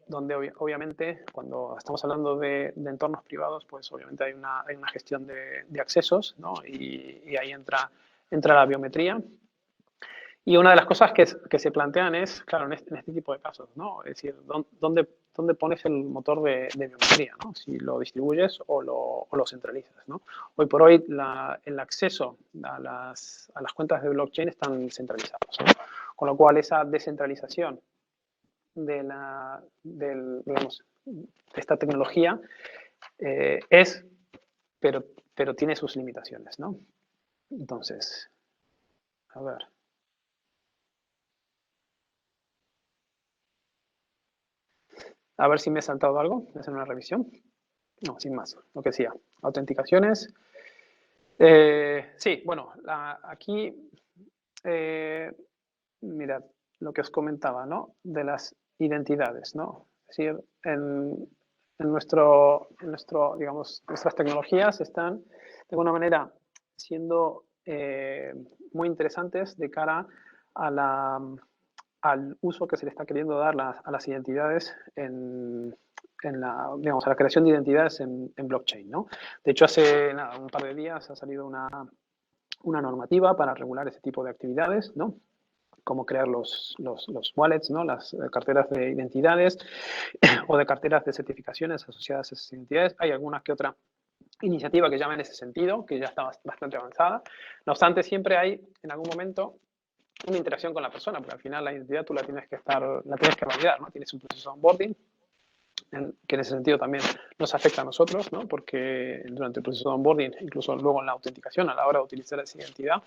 donde obviamente, cuando estamos hablando de entornos privados, pues obviamente hay una gestión de accesos, ¿no? Y ahí entra la biometría. Y una de las cosas que se plantean es, claro, en este tipo de casos, ¿no? Es decir, ¿dónde pones el motor de biometría, ¿no? Si lo distribuyes o lo centralizas, ¿no? Hoy por hoy el acceso a las cuentas de blockchain están centralizados, ¿no? Con lo cual esa descentralización de esta tecnología pero tiene sus limitaciones, ¿no? Entonces, a ver. A ver si me he saltado algo. Voy a hacer una revisión. No, sin más. Lo que decía. Autenticaciones. Sí, bueno, aquí, mirad, lo que os comentaba, ¿no? De las identidades, ¿no? Es decir, en digamos, nuestras tecnologías están, de alguna manera, siendo muy interesantes de cara a al uso que se le está queriendo dar a las identidades digamos, a la creación de identidades en blockchain, ¿no? De hecho, hace un par de días ha salido una normativa para regular ese tipo de actividades, ¿no? Cómo crear los wallets, ¿no? Las carteras de identidades o de carteras de certificaciones asociadas a esas identidades. Hay alguna que otra iniciativa que llama en ese sentido, que ya está bastante avanzada. No obstante, siempre hay en algún momento una interacción con la persona, porque al final la identidad tú la tienes que validar, ¿no? Tienes un proceso de onboarding, que en ese sentido también nos afecta a nosotros, ¿no? Porque durante el proceso de onboarding, incluso luego en la autenticación, a la hora de utilizar esa identidad,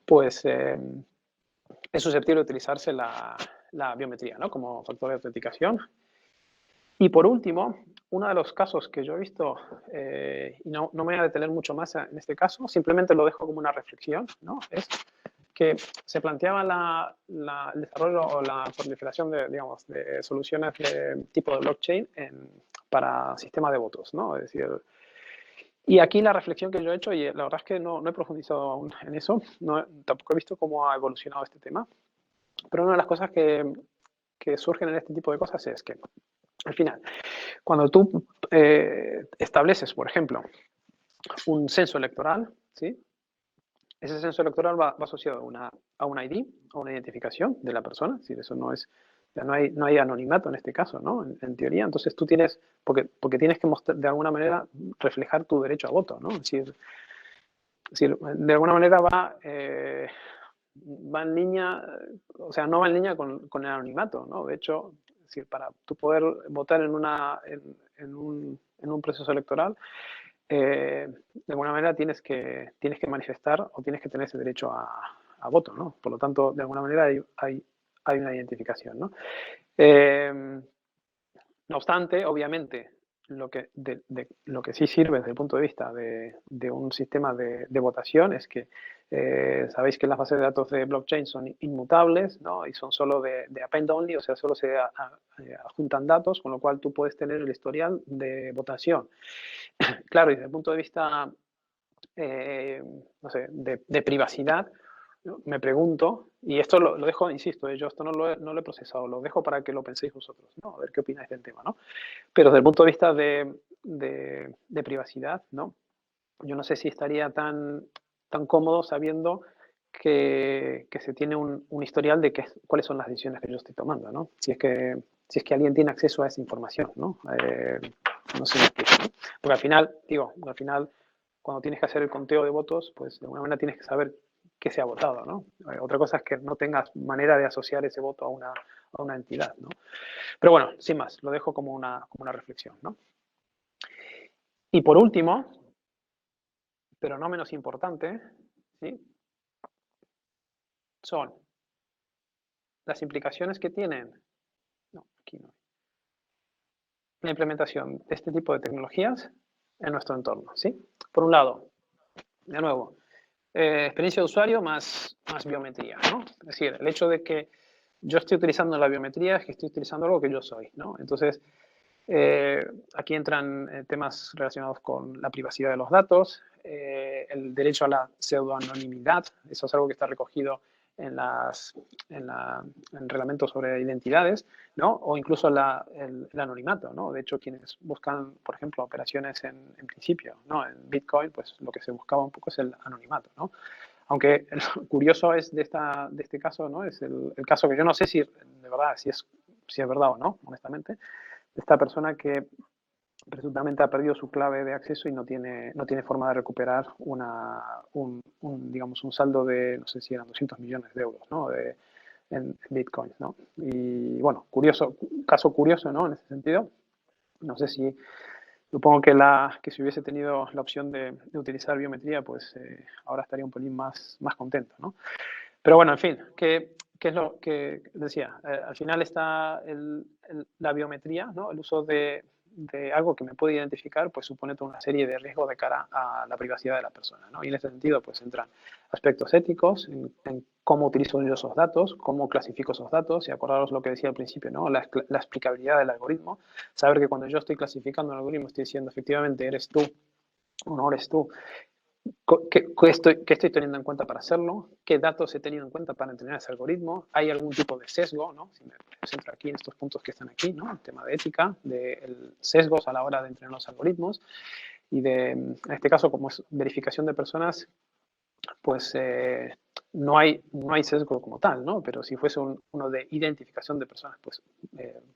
pues es susceptible de utilizarse la biometría, ¿no? Como factor de autenticación. Y por último, uno de los casos que yo he visto, y no me voy a detener mucho más en este caso, simplemente lo dejo como una reflexión, ¿no? Es que se planteaba el desarrollo o la proliferación digamos, de soluciones de tipo de blockchain para sistemas de votos, ¿no? Es decir, y aquí la reflexión que yo he hecho, y la verdad es que no he profundizado aún en eso, tampoco he visto cómo ha evolucionado este tema, pero una de las cosas que surgen en este tipo de cosas es que, al final, cuando tú estableces, por ejemplo, un censo electoral, ¿sí? Ese censo electoral va asociado a una ID, a una identificación de la persona, es decir, eso no es, ya no hay anonimato en este caso, ¿no? En teoría, entonces tú tienes, porque tienes que mostrar, de alguna manera, reflejar tu derecho a voto, ¿no? Es decir, de alguna manera va en línea, o sea, no va en línea con el anonimato, ¿no? De hecho, es decir, para tú poder votar en un proceso electoral, de alguna manera tienes que manifestar o tienes que tener ese derecho a voto, ¿no? Por lo tanto, de alguna manera hay una identificación, ¿no? No obstante, obviamente, lo que sí sirve desde el punto de vista de un sistema de votación es que sabéis que las bases de datos de blockchain son inmutables, ¿no? Y son solo de append only, o sea, solo se adjuntan datos, con lo cual tú puedes tener el historial de votación. Claro, y desde el punto de vista, no sé, de privacidad, ¿no? Me pregunto, y esto lo dejo, insisto, yo esto no lo he procesado, lo dejo para que lo penséis vosotros, ¿no? A ver qué opináis del tema, ¿no? Pero desde el punto de vista de privacidad, ¿no? Yo no sé si estaría tan cómodo sabiendo que se tiene un historial de cuáles son las decisiones que yo estoy tomando, ¿no? Si es que alguien tiene acceso a esa información, ¿no? No sé, ¿no? Porque al final, cuando tienes que hacer el conteo de votos, pues de alguna manera tienes que saber qué se ha votado, ¿no? Otra cosa es que no tengas manera de asociar ese voto a una entidad, ¿no? Pero bueno, sin más, lo dejo como una reflexión, ¿no? Y por último, pero no menos importante, ¿sí? Son las implicaciones que tienen, no, aquí no, la implementación de este tipo de tecnologías en nuestro entorno, ¿sí? Por un lado, de nuevo, experiencia de usuario más biometría, ¿no? Es decir, el hecho de que yo estoy utilizando la biometría es que estoy utilizando algo que yo soy, ¿no? Entonces, aquí entran temas relacionados con la privacidad de los datos, el derecho a la pseudoanonimidad, eso es algo que está recogido en reglamentos sobre identidades, ¿no? O incluso el anonimato, ¿no? De hecho, quienes buscan, por ejemplo, operaciones en principio, ¿no? En Bitcoin, pues lo que se buscaba un poco es el anonimato, ¿no? Aunque lo curioso es de este caso, ¿no? Es el caso que yo no sé si de verdad, si es verdad o no, honestamente, de esta persona que presuntamente ha perdido su clave de acceso y no tiene forma de recuperar digamos, un saldo de, no sé si eran 200 millones de euros, ¿no? En Bitcoin, ¿no? Y bueno, caso curioso, ¿no? En ese sentido. No sé si, supongo que si hubiese tenido la opción de utilizar biometría, pues ahora estaría un pelín más contento, ¿no? Pero bueno, en fin, ¿qué es lo que decía? Al final está la biometría, ¿no? El uso de algo que me puede identificar, pues supone toda una serie de riesgos de cara a la privacidad de la persona, ¿no? Y en ese sentido, pues entran aspectos éticos, en cómo utilizo yo esos datos, cómo clasifico esos datos, y acordaros lo que decía al principio, ¿no? La explicabilidad del algoritmo, saber que cuando yo estoy clasificando un algoritmo estoy diciendo efectivamente eres tú o no eres tú, ¿qué estoy teniendo en cuenta para hacerlo? ¿Qué datos he tenido en cuenta para entrenar ese algoritmo? ¿Hay algún tipo de sesgo? ¿No? Si me centro aquí en estos puntos que están aquí, ¿no? El tema de ética, de sesgos a la hora de entrenar los algoritmos y en este caso, como es verificación de personas, pues no hay sesgo como tal, ¿no? Pero si fuese uno de identificación de personas, pues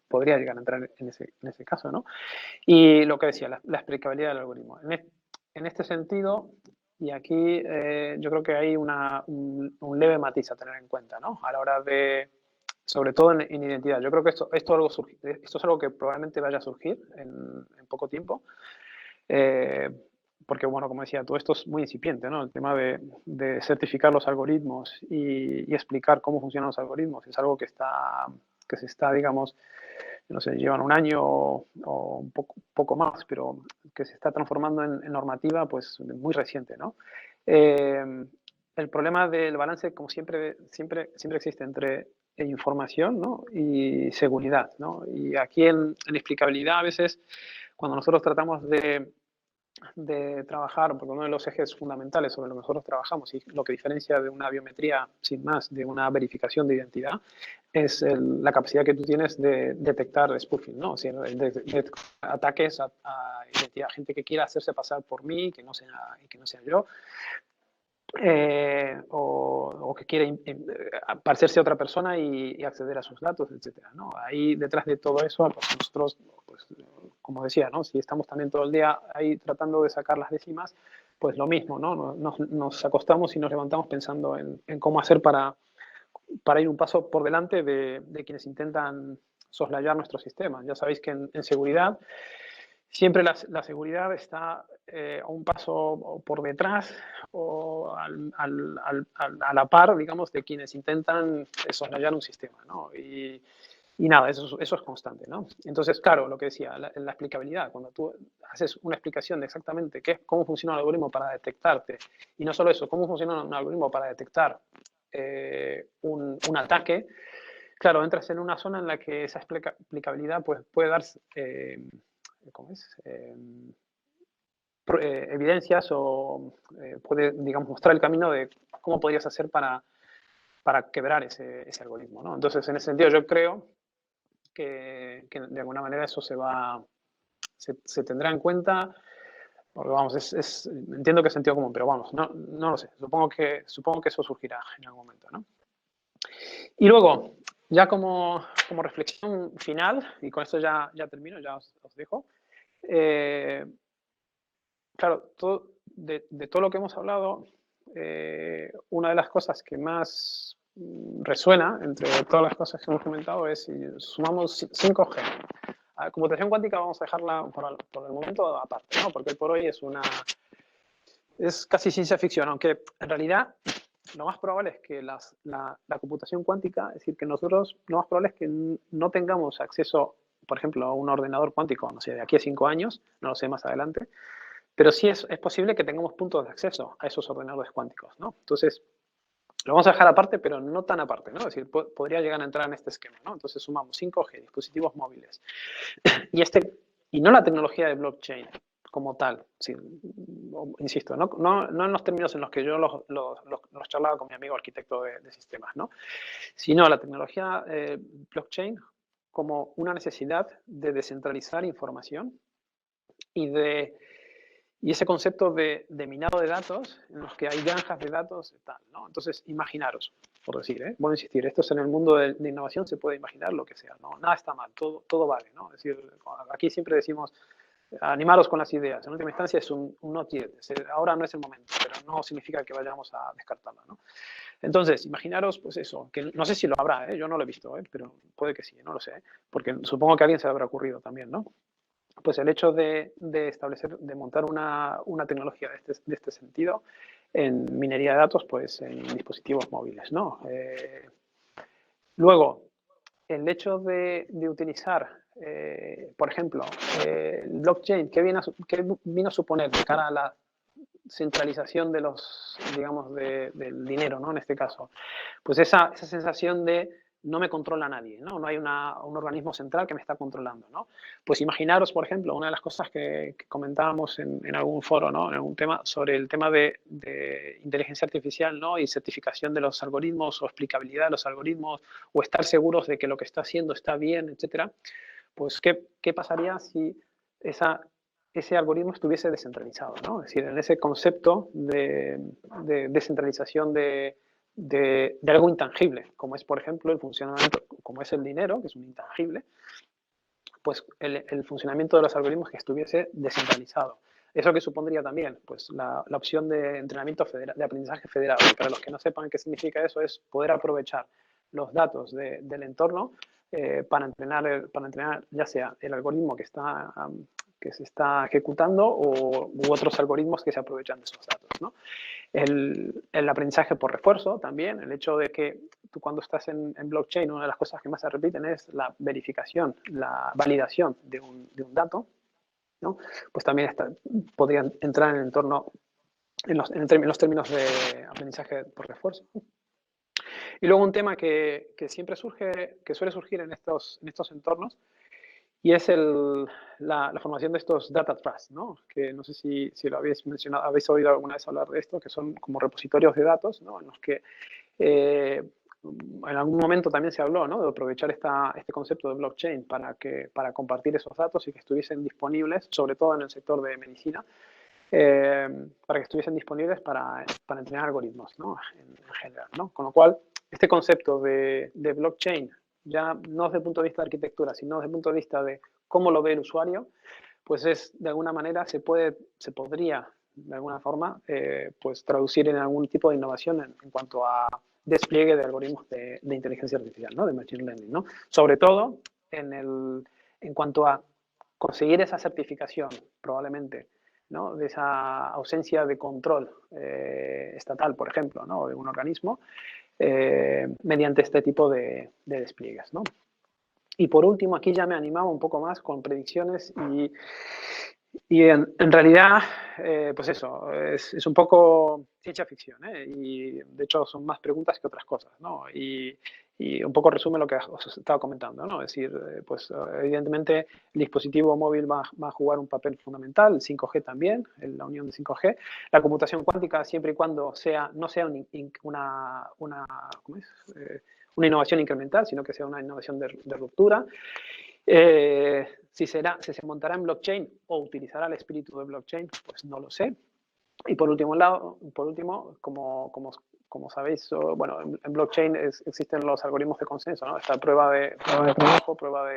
podría llegar a entrar en ese caso, ¿no? Y lo que decía, la explicabilidad del algoritmo. En este sentido, y aquí yo creo que hay un leve matiz a tener en cuenta, ¿no? A la hora de, sobre todo en identidad. Yo creo que esto es algo que probablemente vaya a surgir en poco tiempo, porque, bueno, como decía, todo esto es muy incipiente, ¿no? El tema de certificar los algoritmos y explicar cómo funcionan los algoritmos es algo que se está, digamos, no sé, llevan un año o un poco más, pero que se está transformando en normativa, pues muy reciente, ¿no? El problema del balance, como siempre existe entre información, ¿no? Y seguridad, ¿no? Y aquí en explicabilidad, a veces, cuando nosotros tratamos de trabajar, porque uno de los ejes fundamentales sobre lo que nosotros trabajamos y lo que diferencia de una biometría, sin más, de una verificación de identidad, es la capacidad que tú tienes de detectar spoofing, ¿no? O sea, de ataques a identidad, gente que quiera hacerse pasar por mí y que no sea yo. O que quiere parecerse a otra persona y acceder a sus datos, etcétera, ¿no? Ahí detrás de todo eso, pues nosotros, pues, como decía, ¿no? Si estamos también todo el día ahí tratando de sacar las décimas, pues lo mismo, ¿no? Nos acostamos y nos levantamos pensando en cómo hacer para ir un paso por delante de quienes intentan soslayar nuestro sistema. Ya sabéis que en seguridad siempre la seguridad está a un paso por detrás o a la par, digamos, de quienes intentan soslayar un sistema, ¿no? Y nada, eso es constante, ¿no? Entonces, claro, lo que decía, la explicabilidad, cuando tú haces una explicación de exactamente cómo funciona un algoritmo para detectarte, y no solo eso, cómo funciona un algoritmo para detectar un ataque, claro, entras en una zona en la que esa explicabilidad pues, puede dar ¿cómo es? Evidencias o puede, digamos, mostrar el camino de cómo podrías hacer para quebrar ese algoritmo, ¿no? Entonces, en ese sentido, yo creo que de alguna manera eso se tendrá en cuenta, porque vamos, entiendo que es sentido común, pero vamos, no lo sé, supongo que eso surgirá en algún momento, ¿no? Y luego, ya como reflexión final, y con esto ya termino, ya os dejo, claro, de todo lo que hemos hablado, una de las cosas que más resuena entre todas las cosas que hemos comentado es si sumamos 5G. A ver, computación cuántica vamos a dejarla por el momento aparte, ¿no? Porque hoy por hoy es casi ciencia ficción, aunque en realidad lo más probable es que la computación cuántica, es decir, que nosotros lo más probable es que no tengamos acceso, por ejemplo, a un ordenador cuántico, no sé, de aquí a 5 años, no lo sé más adelante, pero sí es posible que tengamos puntos de acceso a esos ordenadores cuánticos, ¿no? Entonces, lo vamos a dejar aparte, pero no tan aparte, ¿no? Es decir, podría llegar a entrar en este esquema, ¿no? Entonces sumamos 5G, dispositivos móviles, y no la tecnología de blockchain como tal, sí, insisto, no en los términos en los que yo los charlaba con mi amigo arquitecto de sistemas, ¿no? Sino la tecnología blockchain como una necesidad de descentralizar información y de Y ese concepto de minado de datos, en los que hay granjas de datos y tal, ¿no? Entonces, imaginaros, por decir, vuelvo a insistir, esto es en el mundo de innovación, se puede imaginar lo que sea, ¿no? Nada está mal, todo vale, ¿no? Es decir, aquí siempre decimos, animaros con las ideas. En última instancia es un no tiene. Ahora no es el momento, pero no significa que vayamos a descartarla, ¿no? Entonces, imaginaros, pues eso, que no sé si lo habrá, yo no lo he visto, pero puede que sí, no lo sé, porque supongo que a alguien se le habrá ocurrido también, ¿no? Pues el hecho de establecer, de montar una tecnología de este sentido en minería de datos, pues en dispositivos móviles, ¿no? Luego, el hecho de utilizar, por ejemplo, el blockchain, ¿qué vino a suponer de cara a la centralización de los, digamos, del dinero, ¿no? En este caso, pues esa sensación de no me controla nadie, ¿no? No hay un organismo central que me está controlando, ¿no? Pues imaginaros, por ejemplo, una de las cosas que comentábamos en algún foro, ¿no? En algún tema, sobre el tema de inteligencia artificial, ¿no? Y certificación de los algoritmos o explicabilidad de los algoritmos o estar seguros de que lo que está haciendo está bien, etcétera. Pues, ¿qué pasaría si ese algoritmo estuviese descentralizado, ¿no? Es decir, en ese concepto de descentralización de algo intangible, como es, por ejemplo, el funcionamiento, como es el dinero, que es un intangible, pues el funcionamiento de los algoritmos que estuviese descentralizado. ¿Eso qué supondría también? Pues la opción de entrenamiento de aprendizaje federado. Y para los que no sepan qué significa eso, es poder aprovechar los datos del entorno para entrenar ya sea el algoritmo que se está ejecutando u otros algoritmos que se aprovechan de esos datos, ¿no? El aprendizaje por refuerzo también, el hecho de que tú cuando estás en blockchain, una de las cosas que más se repiten es la verificación, la validación de un dato, ¿no? Pues también podrían entrar en el entorno, en los términos de aprendizaje por refuerzo. Y luego un tema que siempre surge, que suele surgir en estos entornos, y es la formación de estos data trusts, ¿no? Que no sé si lo habéis mencionado, habéis oído alguna vez hablar de esto, que son como repositorios de datos, ¿no? En los que en algún momento también se habló, ¿no? De aprovechar este concepto de blockchain para compartir esos datos y que estuviesen disponibles, sobre todo en el sector de medicina, para que estuviesen disponibles para entrenar algoritmos, ¿no? En general, ¿no? Con lo cual, este concepto de blockchain, ya no desde el punto de vista de arquitectura, sino desde el punto de vista de cómo lo ve el usuario, pues de alguna manera se podría, de alguna forma, pues traducir en algún tipo de innovación en cuanto a despliegue de algoritmos de inteligencia artificial, ¿no? De machine learning, ¿no? Sobre todo en cuanto a conseguir esa certificación, probablemente, ¿no? De esa ausencia de control estatal, por ejemplo, ¿no? De un organismo, mediante este tipo de despliegues, ¿no? Y por último, aquí ya me animaba un poco más con predicciones y en realidad, pues eso, es un poco ciencia ficción, y de hecho son más preguntas que otras cosas, ¿no? Y un poco resume lo que os estaba comentando, ¿no? Es decir, pues evidentemente el dispositivo móvil va a jugar un papel fundamental, el 5G también, la unión de 5G, la computación cuántica siempre y cuando no sea una innovación incremental, sino que sea una innovación de ruptura. Si se montará en blockchain o utilizará el espíritu de blockchain, pues no lo sé. Y por último, como sabéis, bueno, en blockchain existen los algoritmos de consenso, ¿no? Esta prueba de trabajo, prueba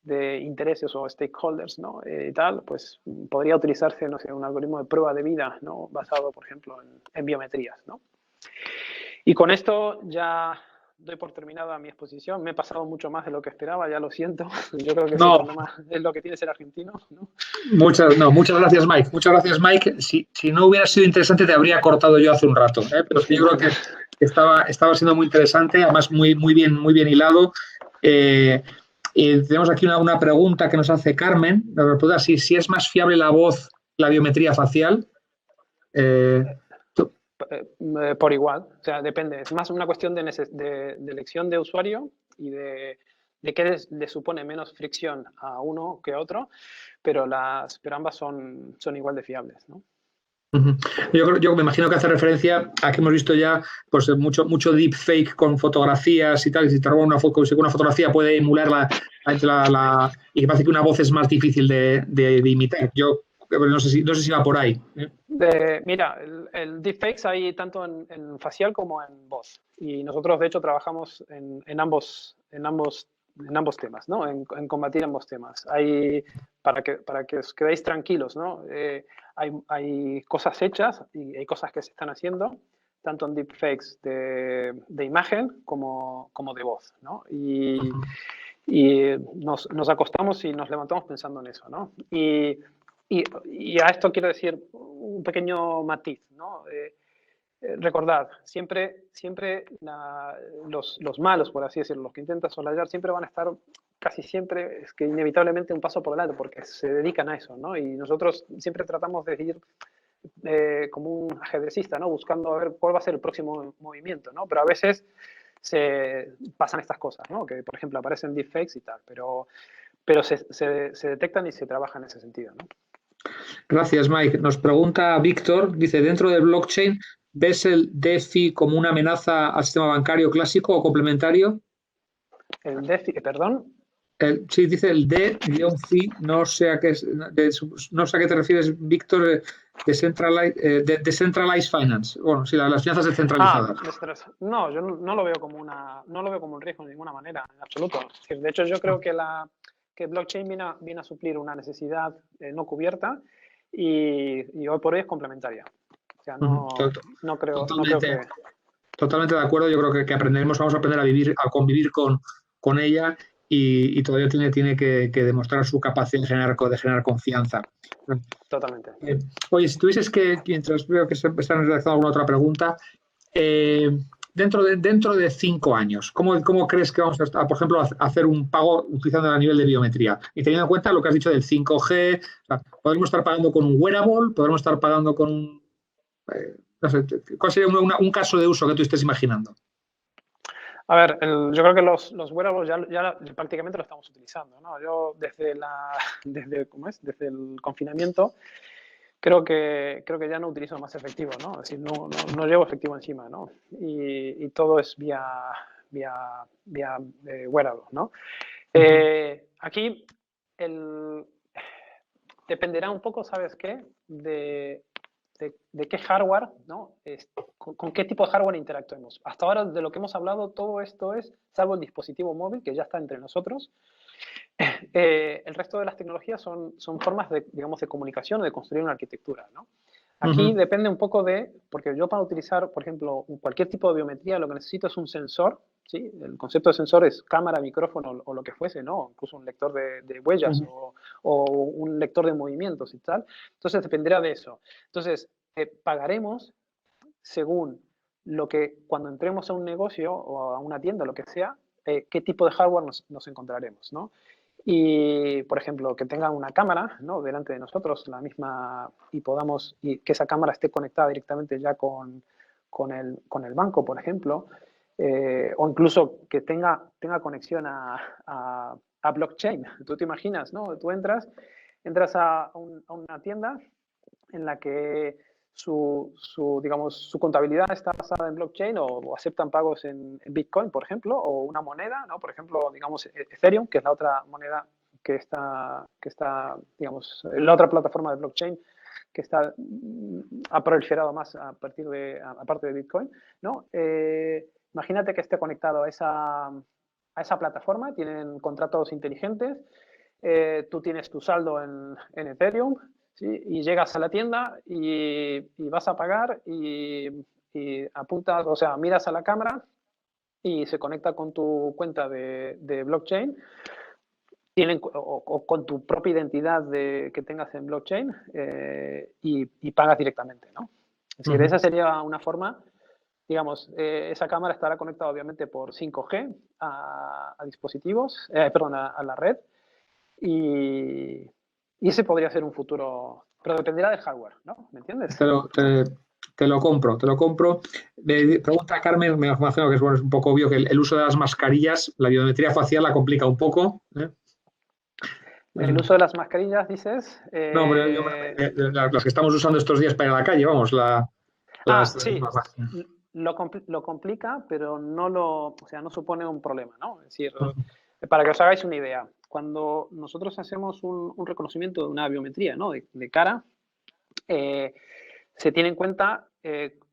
de intereses o stakeholders, ¿no? Y tal, pues podría utilizarse, no sé, un algoritmo de prueba de vida, ¿no? Basado, por ejemplo, en biometrías, ¿no? Y con esto ya doy por terminada mi exposición. Me he pasado mucho más de lo que esperaba, ya lo siento. Yo creo que es lo que tiene ser argentino, ¿no? Muchas gracias, Mike. Muchas gracias, Mike. Si no hubiera sido interesante, te habría cortado yo hace un rato, ¿eh? Pero yo creo que estaba siendo muy interesante, además muy bien hilado. Tenemos aquí una pregunta que nos hace Carmen. Nos pregunta si es más fiable la voz, la biometría facial. Por igual, o sea, depende. Es más una cuestión de elección de usuario y de qué le supone menos fricción a uno que a otro, pero ambas son igual de fiables, ¿no? Yo me imagino que hace referencia a que hemos visto ya pues mucho deepfake con fotografías y tal, y si te roban una fotografía puede emularla y que parece que una voz es más difícil de imitar. Yo No sé si va por ahí. Mira, el deepfakes hay tanto en facial como en voz. Y nosotros, de hecho, trabajamos en ambos temas, ¿no? En combatir ambos temas. Para que os quedéis tranquilos, ¿no? Hay cosas hechas y hay cosas que se están haciendo, tanto en deepfakes de imagen como de voz, ¿no? Y nos acostamos y nos levantamos pensando en eso, ¿no? Y a esto quiero decir un pequeño matiz, ¿no? Recordad, siempre los malos, por así decirlo, los que intentan soslayar, siempre van a estar, casi siempre, es que inevitablemente un paso por delante, porque se dedican a eso, ¿no? Y nosotros siempre tratamos de ir como un ajedrecista, ¿no? Buscando a ver cuál va a ser el próximo movimiento, ¿no? Pero a veces se pasan estas cosas, ¿no? Que, por ejemplo, aparecen deepfakes y tal, pero se detectan y se trabaja en ese sentido, ¿no? Gracias, Mike. Nos pregunta Víctor, dice, dentro del blockchain, ¿ves el DeFi como una amenaza al sistema bancario clásico o complementario? El DeFi, perdón. Sí, dice el D-Fi, no sé a qué te refieres, Víctor, Decentralized Finance. Bueno, sí, las finanzas descentralizadas. No, yo no lo veo como un riesgo de ninguna manera, en absoluto. Es decir, de hecho, yo creo que blockchain viene a suplir una necesidad no cubierta y hoy por hoy es complementaria. O sea, no creo que... Totalmente de acuerdo. Yo creo que vamos a aprender a convivir con ella y todavía tiene que demostrar su capacidad de generar confianza. Totalmente. Oye, si tuvieses mientras veo que están redactando alguna otra pregunta, dentro de 5 años, ¿cómo crees que vamos a, por ejemplo, a hacer un pago utilizando el nivel de biometría? Y teniendo en cuenta lo que has dicho del 5G, o sea, ¿podremos estar pagando con un wearable? ¿Podremos estar pagando con un... no sé, ¿cuál sería un caso de uso que tú estés imaginando? A ver, yo creo que los wearables ya prácticamente lo estamos utilizando, ¿no? Yo desde el confinamiento creo que ya no utilizo más efectivo, ¿no? Es decir, no llevo efectivo encima, ¿no? Y todo es vía wearable, ¿no? Aquí dependerá un poco, ¿sabes qué? De qué hardware, ¿no? Con qué tipo de hardware interactuemos. Hasta ahora, de lo que hemos hablado, todo esto es, salvo el dispositivo móvil, que ya está entre nosotros, el resto de las tecnologías son formas digamos, de comunicación o de construir una arquitectura, ¿no? Aquí depende un poco porque yo para utilizar, por ejemplo, cualquier tipo de biometría, lo que necesito es un sensor, ¿sí? El concepto de sensor es cámara, micrófono o lo que fuese, ¿no? Incluso un lector de huellas o un lector de movimientos y tal. Entonces dependerá de eso. Entonces, pagaremos según cuando entremos a un negocio o a una tienda, lo que sea, qué tipo de hardware nos encontraremos, ¿no? Y, por ejemplo, que tenga una cámara, ¿no? Delante de nosotros, la misma, y que esa cámara esté conectada directamente ya con el banco, por ejemplo, o incluso que tenga conexión a blockchain. Tú te imaginas, ¿no? Tú entras a una tienda en la que digamos, su contabilidad está basada en blockchain o aceptan pagos en Bitcoin, por ejemplo, o una moneda, ¿no? Por ejemplo, digamos, Ethereum, que es la otra moneda que está digamos, la otra plataforma de blockchain que ha proliferado más aparte de Bitcoin, ¿no? Imagínate que esté conectado a esa plataforma, tienen contratos inteligentes, tú tienes tu saldo en Ethereum, ¿sí? Y llegas a la tienda y vas a pagar y apuntas, o sea, miras a la cámara y se conecta con tu cuenta de blockchain o con tu propia identidad que tengas en blockchain y pagas directamente, ¿no? Es decir, esa sería una forma, digamos, esa cámara estará conectada obviamente por 5G a dispositivos, perdón, a la red y ese podría ser un futuro, pero dependerá del hardware, ¿no? ¿Me entiendes? Te lo compro. Me pregunta Carmen, me imagino que es un poco obvio que el uso de las mascarillas, la biometría facial la complica un poco. El uso de las mascarillas, dices. No, pero las que estamos usando estos días para ir a la calle, vamos, Sí, lo complica, pero no supone un problema, ¿no? Es decir, para que os hagáis una idea, cuando nosotros hacemos un reconocimiento de una biometría, ¿no? de cara, se tiene en cuenta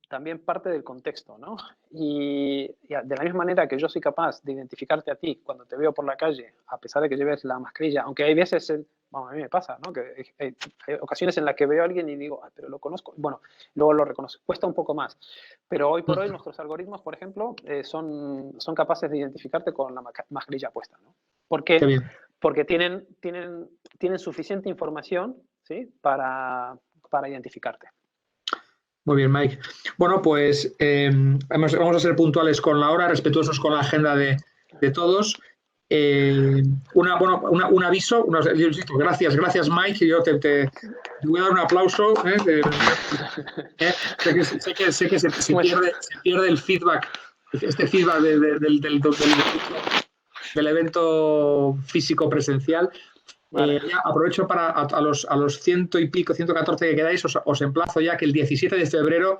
también parte del contexto, ¿no? Y de la misma manera que yo soy capaz de identificarte a ti cuando te veo por la calle, a pesar de que lleves la mascarilla, aunque hay veces, bueno, a mí me pasa, ¿no? Que hay ocasiones en las que veo a alguien y digo, pero lo conozco, bueno, luego lo reconozco, cuesta un poco más, pero hoy por hoy nuestros algoritmos, por ejemplo, son capaces de identificarte con la mascarilla puesta, ¿no? Qué bien. Porque tienen suficiente información, ¿sí? para identificarte. Muy bien, Mike. Bueno, pues vamos a ser puntuales con la hora, respetuosos con la agenda de todos. Un aviso. Gracias, Mike. Yo te voy a dar un aplauso. Sé que se pierde el feedback, este feedback del evento físico presencial. Vale. Ya aprovecho para a los 100 y pico, 114 que quedáis, os emplazo ya que el 17 de febrero,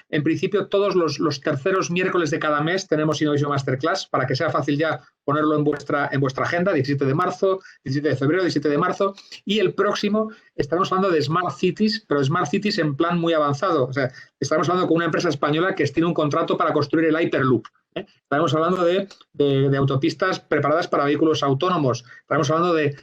en principio todos los terceros miércoles de cada mes tenemos Innovation Masterclass, para que sea fácil ya ponerlo en vuestra agenda, 17 de marzo, 17 de febrero, 17 de marzo, y el próximo estaremos hablando de Smart Cities, pero Smart Cities en plan muy avanzado. O sea, estaremos hablando con una empresa española que tiene un contrato para construir el Hyperloop. Estaremos hablando de autopistas preparadas para vehículos autónomos. Estaremos hablando de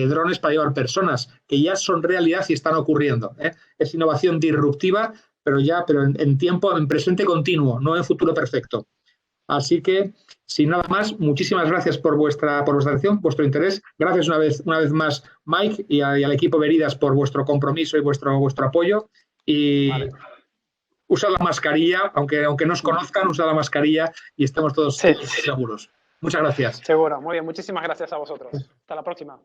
drones para llevar personas, que ya son realidad y están ocurriendo. Es innovación disruptiva, pero en tiempo, en presente continuo, no en futuro perfecto. Así que, sin nada más, muchísimas gracias por vuestra atención, vuestro interés. Gracias una vez más, Mike, y al equipo Veridas por vuestro compromiso y vuestro apoyo. Y vale. Usad la mascarilla, aunque no os conozcan, usad la mascarilla y estemos todos seguros. Muchas gracias. Seguro, muy bien. Muchísimas gracias a vosotros. Hasta la próxima.